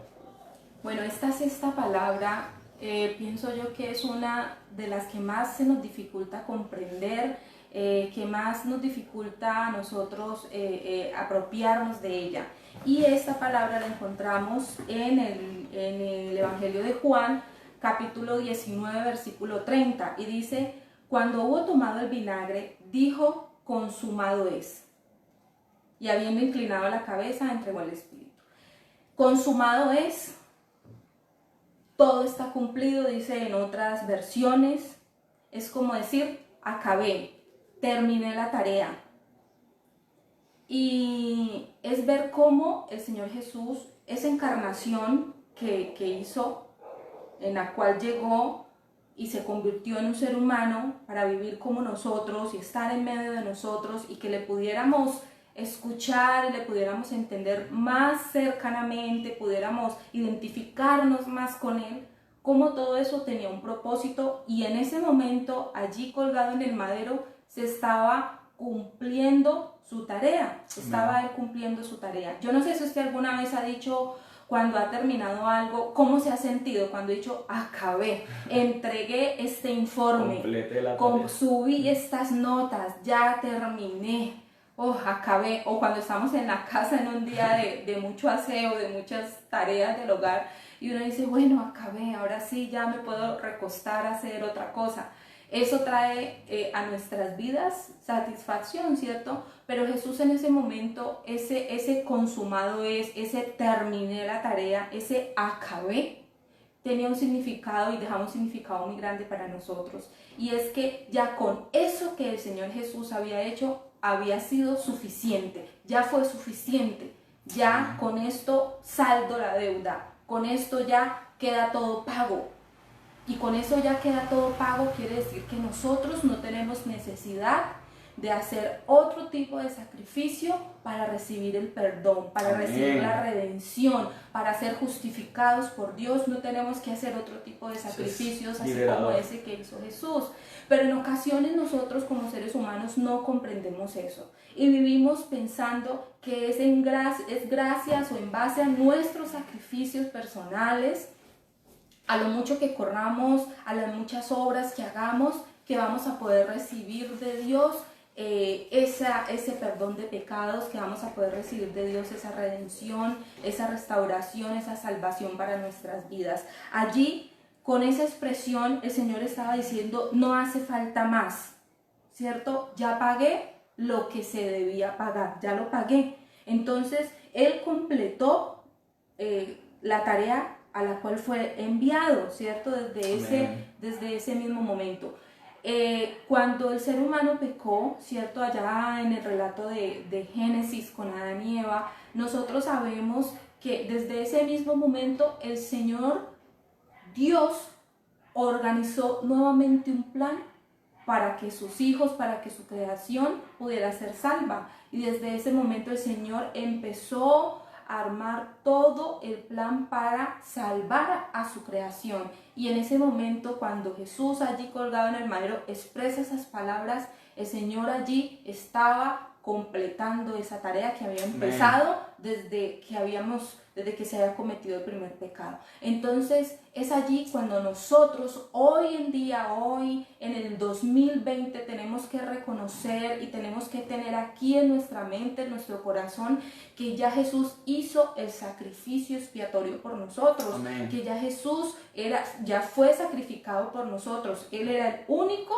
Bueno, esta sexta palabra pienso yo que es una de las que más se nos dificulta comprender, que más nos dificulta a nosotros apropiarnos de ella. Y esta palabra la encontramos en el Evangelio de Juan, capítulo 19, versículo 30, y dice, cuando hubo tomado el vinagre, dijo, consumado es. Y habiendo inclinado la cabeza, entregó el espíritu. Consumado es. Todo está cumplido, dice en otras versiones. Es como decir, acabé, terminé la tarea. Y es ver cómo el Señor Jesús, esa encarnación que hizo, en la cual llegó y se convirtió en un ser humano para vivir como nosotros y estar en medio de nosotros y que le pudiéramos escuchar y le pudiéramos entender más cercanamente, pudiéramos identificarnos más con Él, cómo todo eso tenía un propósito y en ese momento, allí colgado en el madero, se estaba cumpliendo su tarea, estaba Él cumpliendo su tarea. Yo no sé si usted alguna vez ha dicho, cuando ha terminado algo, ¿cómo se ha sentido? Cuando ha dicho, acabé, entregué este informe, subí estas notas, ya terminé. Acabé, o cuando estamos en la casa en un día de mucho aseo, de muchas tareas del hogar, y uno dice, bueno, acabé, ahora sí, ya me puedo recostar a hacer otra cosa. Eso trae a nuestras vidas satisfacción, ¿cierto? Pero Jesús en ese momento, ese consumado es, ese terminé la tarea, ese acabé, tenía un significado y dejaba un significado muy grande para nosotros. Y es que ya con eso que el Señor Jesús había hecho, había sido suficiente, ya fue suficiente, ya con esto saldo la deuda, con esto ya queda todo pago. Y con eso ya queda todo pago, quiere decir que nosotros no tenemos necesidad de hacer otro tipo de sacrificio para recibir el perdón, para recibir la redención, para ser justificados por Dios. No tenemos que hacer otro tipo de sacrificios así como ese que hizo Jesús. Pero en ocasiones nosotros como seres humanos no comprendemos eso y vivimos pensando que es gracias o en base a nuestros sacrificios personales, a lo mucho que corramos, a las muchas obras que hagamos, que vamos a poder recibir de Dios ese perdón de pecados que vamos a poder recibir de Dios, esa redención, esa restauración, esa salvación para nuestras vidas. Allí, con esa expresión, el Señor estaba diciendo, no hace falta más, ¿cierto? Ya pagué lo que se debía pagar, ya lo pagué. Entonces, Él completó la tarea a la cual fue enviado, ¿cierto? Desde ese mismo momento. Cuando el ser humano pecó, ¿cierto? Allá en el relato de Génesis con Adán y Eva, nosotros sabemos que desde ese mismo momento el Señor Dios organizó nuevamente un plan para que sus hijos, para que su creación pudiera ser salva. Y desde ese momento el Señor empezó a armar todo el plan para salvar a su creación. Y en ese momento, cuando Jesús allí colgado en el madero expresa esas palabras, el Señor allí estaba completando esa tarea que había empezado desde que se había cometido el primer pecado. Entonces es allí cuando nosotros hoy en día, hoy en el 2020, tenemos que reconocer y tenemos que tener aquí en nuestra mente, en nuestro corazón, que ya Jesús hizo el sacrificio expiatorio por nosotros. Amén. Que ya Jesús ya fue sacrificado por nosotros. Él era el único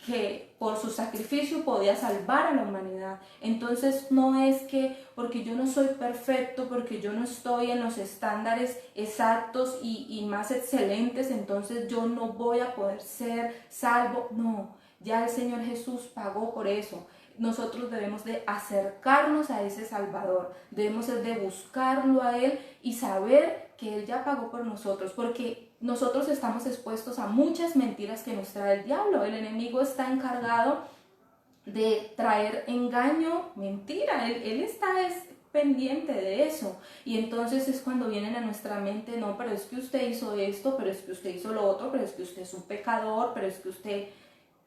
que por su sacrificio podía salvar a la humanidad. Entonces no es que porque yo no soy perfecto, porque yo no estoy en los estándares exactos y más excelentes, entonces yo no voy a poder ser salvo. No, ya el Señor Jesús pagó por eso. Nosotros debemos de acercarnos a ese Salvador, debemos de buscarlo a Él y saber que Él ya pagó por nosotros, porque nosotros estamos expuestos a muchas mentiras que nos trae el diablo. El enemigo está encargado de traer engaño, mentira, él está pendiente de eso. Y entonces es cuando vienen a nuestra mente, no, pero es que usted hizo esto, pero es que usted hizo lo otro, pero es que usted es un pecador, pero es que usted...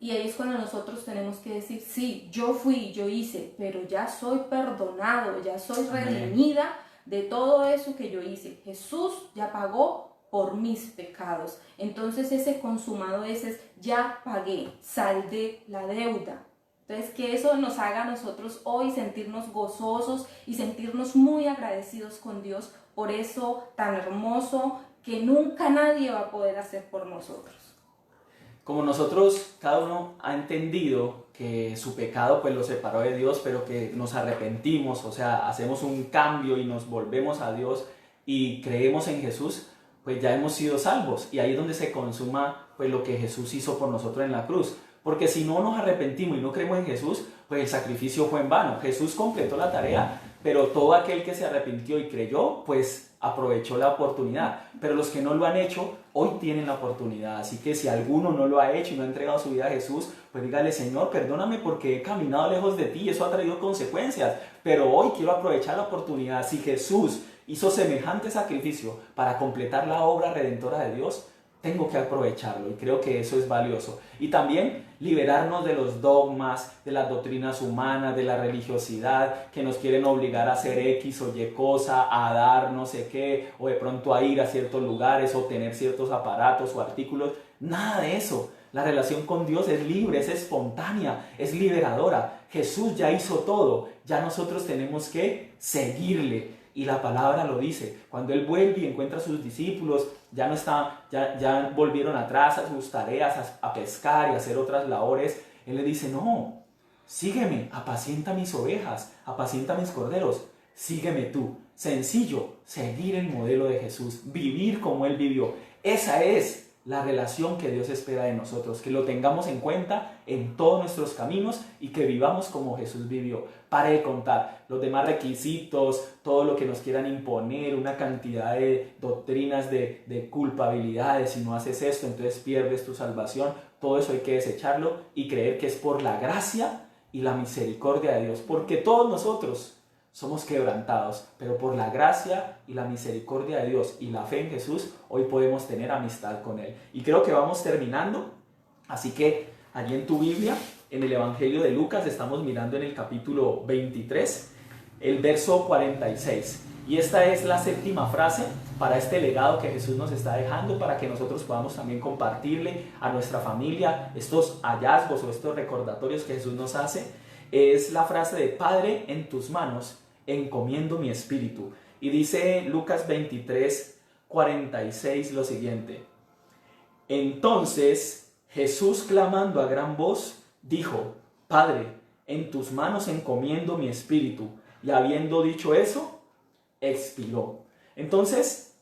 Y ahí es cuando nosotros tenemos que decir, sí, yo fui, yo hice, pero ya soy perdonado, ya soy redimida de todo eso que yo hice. Jesús ya pagó por mis pecados. Entonces ese consumado es ya pagué, saldé la deuda. Entonces que eso nos haga a nosotros hoy sentirnos gozosos y sentirnos muy agradecidos con Dios por eso tan hermoso que nunca nadie va a poder hacer por nosotros. Como nosotros, cada uno ha entendido que su pecado pues lo separó de Dios, pero que nos arrepentimos, o sea, hacemos un cambio y nos volvemos a Dios y creemos en Jesús, pues ya hemos sido salvos. Y ahí es donde se consuma pues lo que Jesús hizo por nosotros en la cruz. Porque si no nos arrepentimos y no creemos en Jesús, pues el sacrificio fue en vano. Jesús completó la tarea, pero todo aquel que se arrepintió y creyó, pues aprovechó la oportunidad. Pero los que no lo han hecho, hoy tienen la oportunidad. Así que si alguno no lo ha hecho y no ha entregado su vida a Jesús, pues dígale, Señor, perdóname porque he caminado lejos de ti y eso ha traído consecuencias. Pero hoy quiero aprovechar la oportunidad. Si Jesús hizo semejante sacrificio para completar la obra redentora de Dios, tengo que aprovecharlo y creo que eso es valioso. Y también liberarnos de los dogmas, de las doctrinas humanas, de la religiosidad que nos quieren obligar a hacer X o Y cosa, a dar no sé qué, o de pronto a ir a ciertos lugares o tener ciertos aparatos o artículos. Nada de eso. La relación con Dios es libre, es espontánea, es liberadora. Jesús ya hizo todo, ya nosotros tenemos que seguirle. Y la palabra lo dice, cuando Él vuelve y encuentra a sus discípulos, ya volvieron atrás a sus tareas, a pescar y a hacer otras labores, Él le dice, no, sígueme, apacienta mis ovejas, apacienta mis corderos, sígueme tú. Sencillo, seguir el modelo de Jesús, vivir como Él vivió. Esa es la relación que Dios espera de nosotros, que lo tengamos en cuenta en todos nuestros caminos y que vivamos como Jesús vivió. Pare de contar los demás requisitos, todo lo que nos quieran imponer, una cantidad de doctrinas de culpabilidades. Si no haces esto, entonces pierdes tu salvación. Todo eso hay que desecharlo y creer que es por la gracia y la misericordia de Dios, porque todos nosotros somos quebrantados, pero por la gracia y la misericordia de Dios y la fe en Jesús, hoy podemos tener amistad con Él. Y creo que vamos terminando, así que allí en tu Biblia, en el Evangelio de Lucas, estamos mirando en el capítulo 23, el verso 46. Y esta es la séptima frase para este legado que Jesús nos está dejando, para que nosotros podamos también compartirle a nuestra familia estos hallazgos o estos recordatorios que Jesús nos hace. es la frase de Padre, en tus manos encomiendo mi espíritu. Y dice Lucas 23:46 lo siguiente: entonces Jesús, clamando a gran voz, dijo: Padre, en tus manos encomiendo mi espíritu. Y habiendo dicho eso, expiró. Entonces,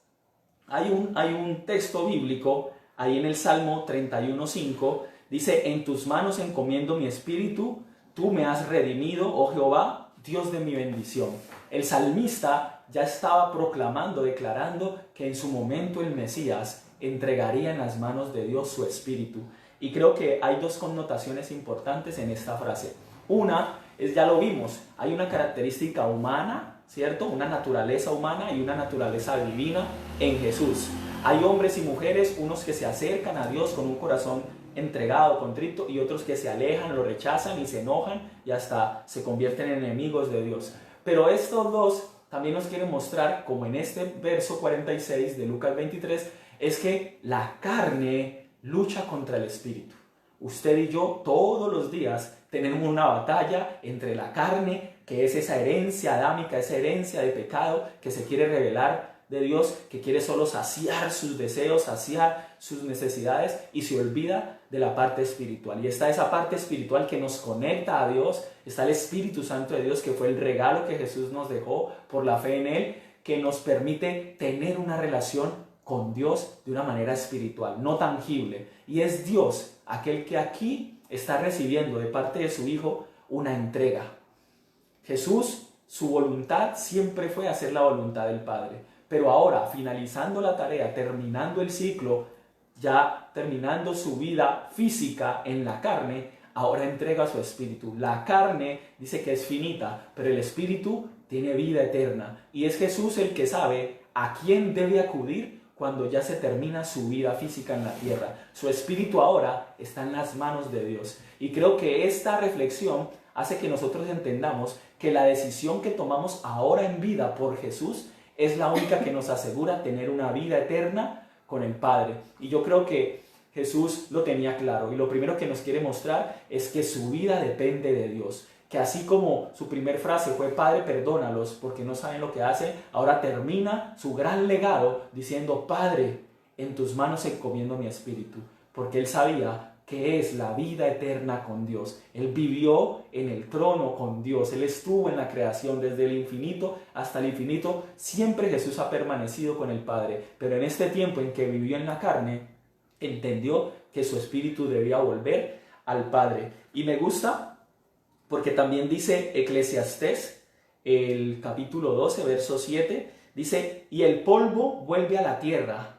hay un texto bíblico ahí en el Salmo 31:5, dice: en tus manos encomiendo mi espíritu, tú me has redimido, oh Jehová, Dios de mi bendición. El salmista ya estaba proclamando, declarando que en su momento el Mesías entregaría en las manos de Dios su espíritu. Y creo que hay dos connotaciones importantes en esta frase. Una es, ya lo vimos, hay una característica humana, ¿cierto? Una naturaleza humana y una naturaleza divina en Jesús. Hay hombres y mujeres, unos que se acercan a Dios con un corazón entregado, contrito, y otros que se alejan, lo rechazan y se enojan y hasta se convierten en enemigos de Dios. Pero estos dos también nos quieren mostrar, como en este verso 46 de Lucas 23, es que la carne lucha contra el espíritu. Usted y yo todos los días tenemos una batalla entre la carne, que es esa herencia adámica, esa herencia de pecado que se quiere revelar de Dios, que quiere solo saciar sus deseos, saciar sus necesidades, y se olvida de la parte espiritual. Y está esa parte espiritual que nos conecta a Dios, está el Espíritu Santo de Dios, que fue el regalo que Jesús nos dejó por la fe en Él, que nos permite tener una relación con Dios de una manera espiritual, no tangible. Y es Dios aquel que aquí está recibiendo de parte de su Hijo una entrega. Jesús, su voluntad siempre fue hacer la voluntad del Padre. Pero ahora, finalizando la tarea, terminando el ciclo, ya terminando su vida física en la carne, ahora entrega su espíritu. La carne dice que es finita, pero el espíritu tiene vida eterna. Y es Jesús el que sabe a quién debe acudir cuando ya se termina su vida física en la tierra. Su espíritu ahora está en las manos de Dios. Y creo que esta reflexión hace que nosotros entendamos que la decisión que tomamos ahora en vida por Jesús es la única que nos asegura tener una vida eterna con el Padre. Y yo creo que Jesús lo tenía claro. Y lo primero que nos quiere mostrar es que su vida depende de Dios. Que así como su primer frase fue: Padre, perdónalos porque no saben lo que hacen, ahora termina su gran legado diciendo: Padre, en tus manos encomiendo mi espíritu. Porque él sabía que es la vida eterna con Dios. Él vivió en el trono con Dios. Él estuvo en la creación desde el infinito hasta el infinito. Siempre Jesús ha permanecido con el Padre. Pero en este tiempo en que vivió en la carne, entendió que su espíritu debía volver al Padre. Y me gusta porque también dice Eclesiastés, el capítulo 12, verso 7, dice: y el polvo vuelve a la tierra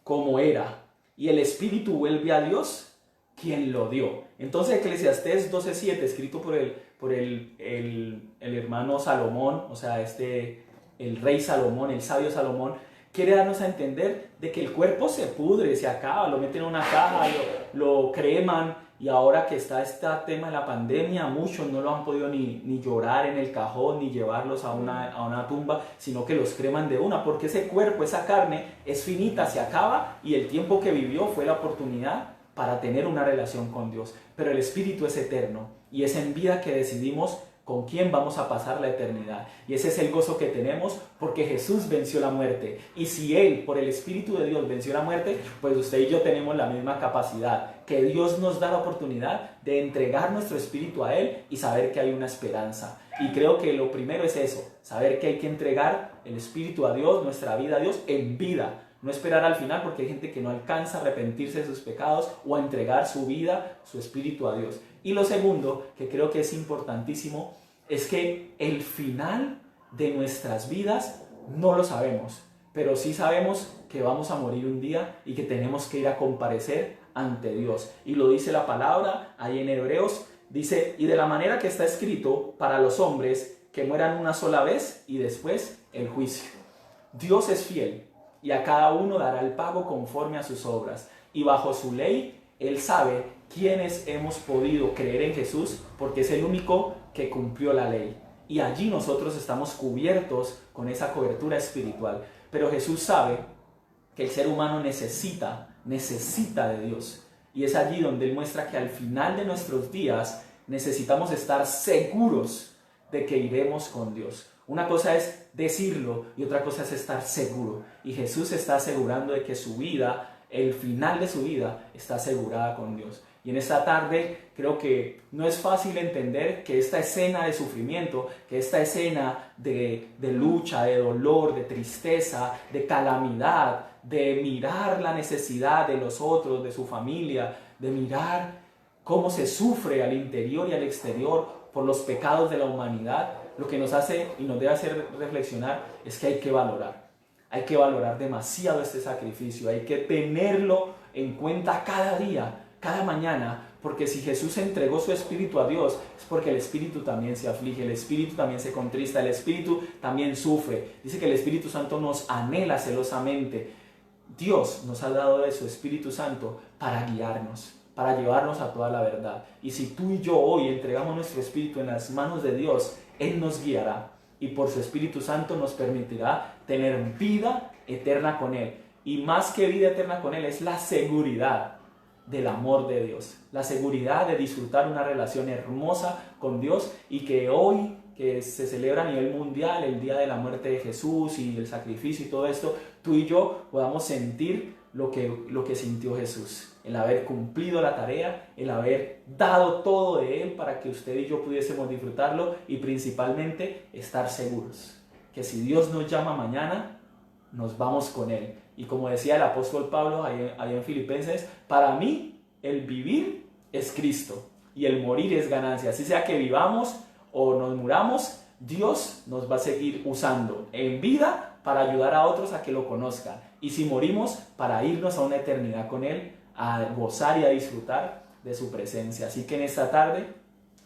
como era, y el espíritu vuelve a Dios, quien lo dio. Entonces Eclesiastés 12:7, escrito por el hermano Salomón, o sea, el rey Salomón, el sabio Salomón, quiere darnos a entender de que el cuerpo se pudre, se acaba, lo meten en una caja, lo creman. Y ahora que está este tema de la pandemia, muchos no lo han podido ni llorar en el cajón, ni llevarlos a una tumba, sino que los creman de una, porque ese cuerpo, esa carne es finita, se acaba, y el tiempo que vivió fue la oportunidad para tener una relación con Dios. Pero el espíritu es eterno, y es en vida que decidimos con quién vamos a pasar la eternidad. Y ese es el gozo que tenemos porque Jesús venció la muerte. Y si Él, por el Espíritu de Dios, venció la muerte, pues usted y yo tenemos la misma capacidad. Que Dios nos da la oportunidad de entregar nuestro espíritu a Él y saber que hay una esperanza. Y creo que lo primero es eso, saber que hay que entregar el espíritu a Dios, nuestra vida a Dios en vida. No esperar al final, porque hay gente que no alcanza a arrepentirse de sus pecados o a entregar su vida, su espíritu a Dios. Y lo segundo, que creo que es importantísimo, es que el final de nuestras vidas no lo sabemos, pero sí sabemos que vamos a morir un día y que tenemos que ir a comparecer ante Dios. Y lo dice la palabra ahí en Hebreos, dice: y de la manera que está escrito para los hombres que mueran una sola vez y después el juicio. Dios es fiel y a cada uno dará el pago conforme a sus obras. Y bajo su ley, Él sabe quiénes hemos podido creer en Jesús, porque es el único que cumplió la ley. Y allí nosotros estamos cubiertos con esa cobertura espiritual. Pero Jesús sabe que el ser humano necesita de Dios. Y es allí donde Él muestra que al final de nuestros días necesitamos estar seguros de que iremos con Dios. Una cosa es decirlo y otra cosa es estar seguro. Y Jesús está asegurando de que su vida, el final de su vida, está asegurada con Dios. Y en esta tarde creo que no es fácil entender que esta escena de sufrimiento, que esta escena de lucha, de dolor, de tristeza, de calamidad, de mirar la necesidad de los otros, de su familia, de mirar cómo se sufre al interior y al exterior por los pecados de la humanidad, lo que nos hace y nos debe hacer reflexionar es que hay que valorar. Hay que valorar demasiado este sacrificio, hay que tenerlo en cuenta cada día, cada mañana, porque si Jesús entregó su espíritu a Dios, es porque el espíritu también se aflige, el espíritu también se contrista, el espíritu también sufre. Dice que el Espíritu Santo nos anhela celosamente. Dios nos ha dado de su Espíritu Santo para guiarnos, para llevarnos a toda la verdad. Y si tú y yo hoy entregamos nuestro espíritu en las manos de Dios, Él nos guiará y por su Espíritu Santo nos permitirá tener vida eterna con Él. Y más que vida eterna con Él es la seguridad del amor de Dios, la seguridad de disfrutar una relación hermosa con Dios, y que hoy que se celebra a nivel mundial el día de la muerte de Jesús y el sacrificio y todo esto, tú y yo podamos sentir lo que sintió Jesús, el haber cumplido la tarea, el haber dado todo de Él para que usted y yo pudiésemos disfrutarlo, y principalmente estar seguros que si Dios nos llama mañana, nos vamos con Él. Y como decía el apóstol Pablo ahí en Filipenses, para mí el vivir es Cristo y el morir es ganancia. Así sea que vivamos o nos muramos, Dios nos va a seguir usando en vida para ayudar a otros a que lo conozcan. Y si morimos, para irnos a una eternidad con Él, a gozar y a disfrutar de su presencia. Así que en esta tarde,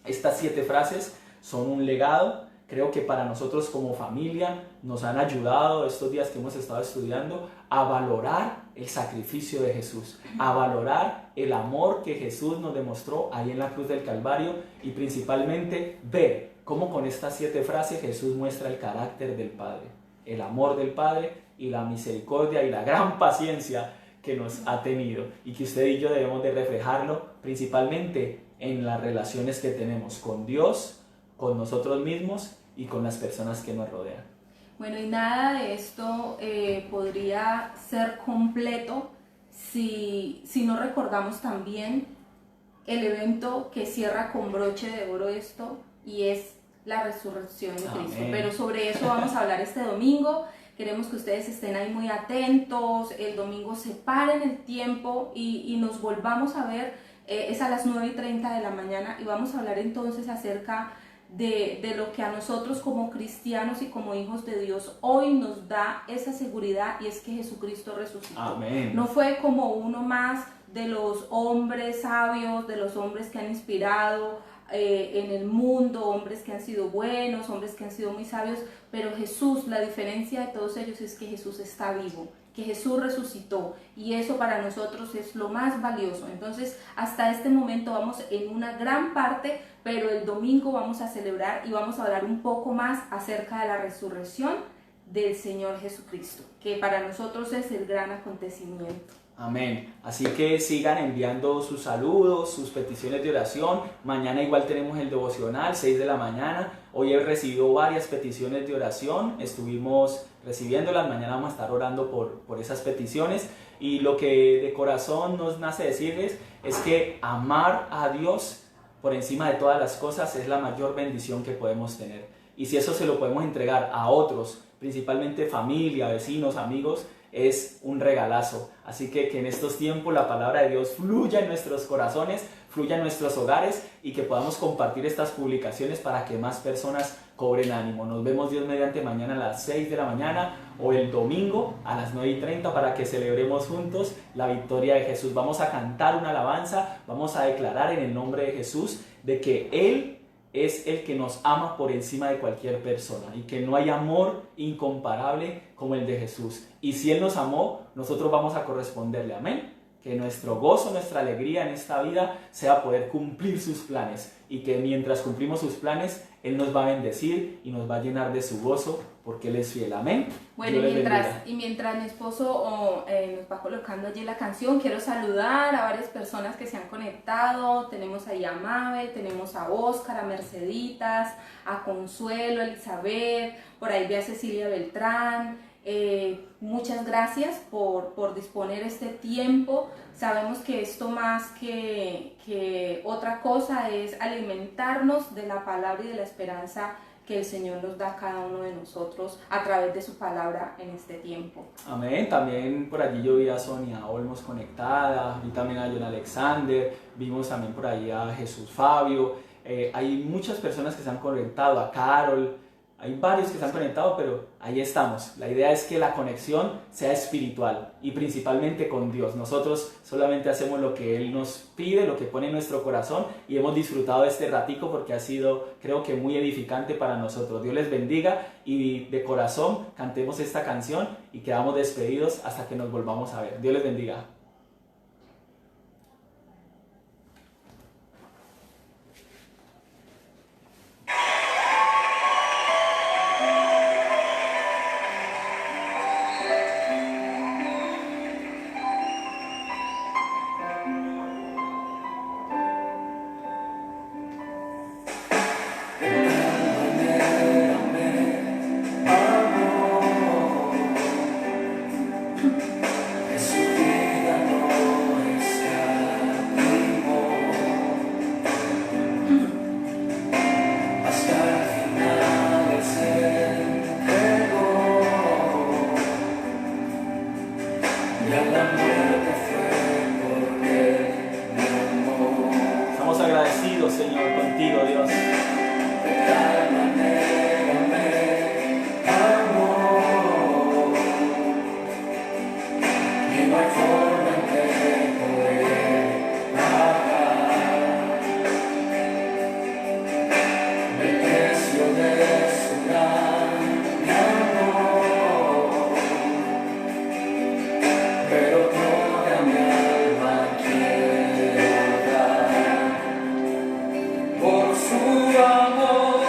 estas 7 frases son un legado. Creo que para nosotros como familia nos han ayudado estos días que hemos estado estudiando a valorar el sacrificio de Jesús, a valorar el amor que Jesús nos demostró ahí en la cruz del Calvario, y principalmente ver cómo con estas 7 frases Jesús muestra el carácter del Padre, el amor del Padre y la misericordia y la gran paciencia que nos ha tenido, y que usted y yo debemos de reflejarlo principalmente en las relaciones que tenemos con Dios, con nosotros mismos y con las personas que nos rodean. Bueno, y nada de esto podría ser completo si no recordamos también el evento que cierra con broche de oro esto, y es la resurrección de Cristo. Amén. Pero sobre eso vamos a hablar este domingo. Queremos que ustedes estén ahí muy atentos. El domingo separen el tiempo y nos volvamos a ver. Es a las 9:30 de la mañana, y vamos a hablar entonces acerca de lo que a nosotros como cristianos y como hijos de Dios hoy nos da esa seguridad, y es que Jesucristo resucitó. Amén. No fue como uno más de los hombres sabios, de los hombres que han inspirado en el mundo, hombres que han sido buenos, hombres que han sido muy sabios, pero Jesús, la diferencia de todos ellos es que Jesús está vivo, que Jesús resucitó, y eso para nosotros es lo más valioso. Entonces, hasta este momento vamos en una gran parte, pero el domingo vamos a celebrar y vamos a hablar un poco más acerca de la resurrección del Señor Jesucristo, que para nosotros es el gran acontecimiento. Amén. Así que sigan enviando sus saludos, sus peticiones de oración. Mañana igual tenemos el devocional, 6 de la mañana. Hoy he recibido varias peticiones de oración. Estuvimos recibiéndolas. Mañana vamos a estar orando por esas peticiones. Y lo que de corazón nos nace decirles es que amar a Dios por encima de todas las cosas es la mayor bendición que podemos tener. Y si eso se lo podemos entregar a otros, principalmente familia, vecinos, amigos, es un regalazo. Así que en estos tiempos la palabra de Dios fluya en nuestros corazones, fluya en nuestros hogares, y que podamos compartir estas publicaciones para que más personas cobren ánimo. Nos vemos Dios mediante mañana a las 6 de la mañana o el domingo a las 9:30 para que celebremos juntos la victoria de Jesús. Vamos a cantar una alabanza, vamos a declarar en el nombre de Jesús de que Él es el que nos ama por encima de cualquier persona, y que no hay amor incomparable como el de Jesús. Y si Él nos amó, nosotros vamos a corresponderle. Amén. Que nuestro gozo, nuestra alegría en esta vida sea poder cumplir sus planes, y que mientras cumplimos sus planes, Él nos va a bendecir y nos va a llenar de su gozo porque Él es fiel. Amén. Bueno, mientras mi esposo nos va colocando allí la canción, quiero saludar a varias personas que se han conectado. Tenemos ahí a Mabel, tenemos a Óscar, a Merceditas, a Consuelo, a Elizabeth, por ahí ve a Cecilia Beltrán. Muchas gracias por disponer este tiempo. Sabemos que esto más que otra cosa es alimentarnos de la palabra y de la esperanza que el Señor nos da a cada uno de nosotros a través de su palabra en este tiempo. Amén. También por allí yo vi a Sonia Olmos conectada, vi también a John Alexander, vimos también por ahí a Jesús Fabio. Hay muchas personas que se han conectado, a Carol. Hay varios que se han conectado, pero ahí estamos. La idea es que la conexión sea espiritual y principalmente con Dios. Nosotros solamente hacemos lo que Él nos pide, lo que pone en nuestro corazón, y hemos disfrutado de este ratico porque ha sido, creo que, muy edificante para nosotros. Dios les bendiga y de corazón cantemos esta canción y quedamos despedidos hasta que nos volvamos a ver. Dios les bendiga. Estamos agradecidos, Señor, contigo, Dios. Por su amor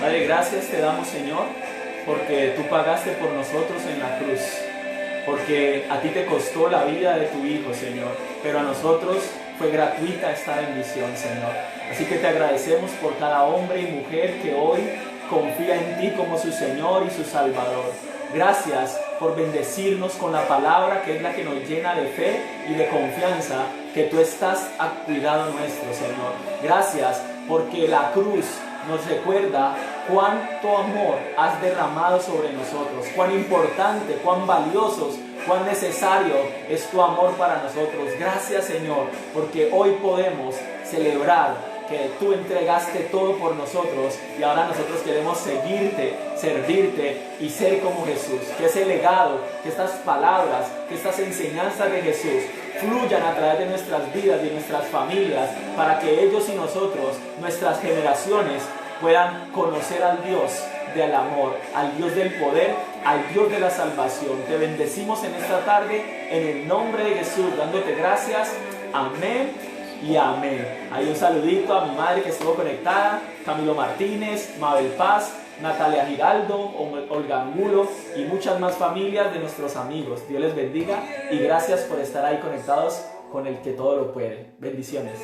Padre, gracias te damos, Señor, porque tú pagaste por nosotros en la cruz, porque a ti te costó la vida de tu Hijo, Señor, pero a nosotros fue gratuita esta bendición, Señor. Así que te agradecemos por cada hombre y mujer que hoy confía en ti como su Señor y su Salvador. Gracias por bendecirnos con la palabra, que es la que nos llena de fe y de confianza que tú estás a cuidado nuestro, Señor. Gracias porque la cruz nos recuerda cuánto amor has derramado sobre nosotros, cuán importante, cuán valiosos, cuán necesario es tu amor para nosotros. Gracias, Señor, porque hoy podemos celebrar que tú entregaste todo por nosotros y ahora nosotros queremos seguirte, servirte y ser como Jesús. Que ese legado, que estas palabras, que estas enseñanzas de Jesús fluyan a través de nuestras vidas y de nuestras familias, para que ellos y nosotros, nuestras generaciones, puedan conocer al Dios del amor, al Dios del poder, al Dios de la salvación. Te bendecimos en esta tarde en el nombre de Jesús, dándote gracias. Amén y amén. Hay un saludito a mi madre que estuvo conectada, Camilo Martínez, Mabel Paz, Natalia Giraldo, Olga Angulo y muchas más familias de nuestros amigos. Dios les bendiga y gracias por estar ahí conectados con el que todo lo puede. Bendiciones.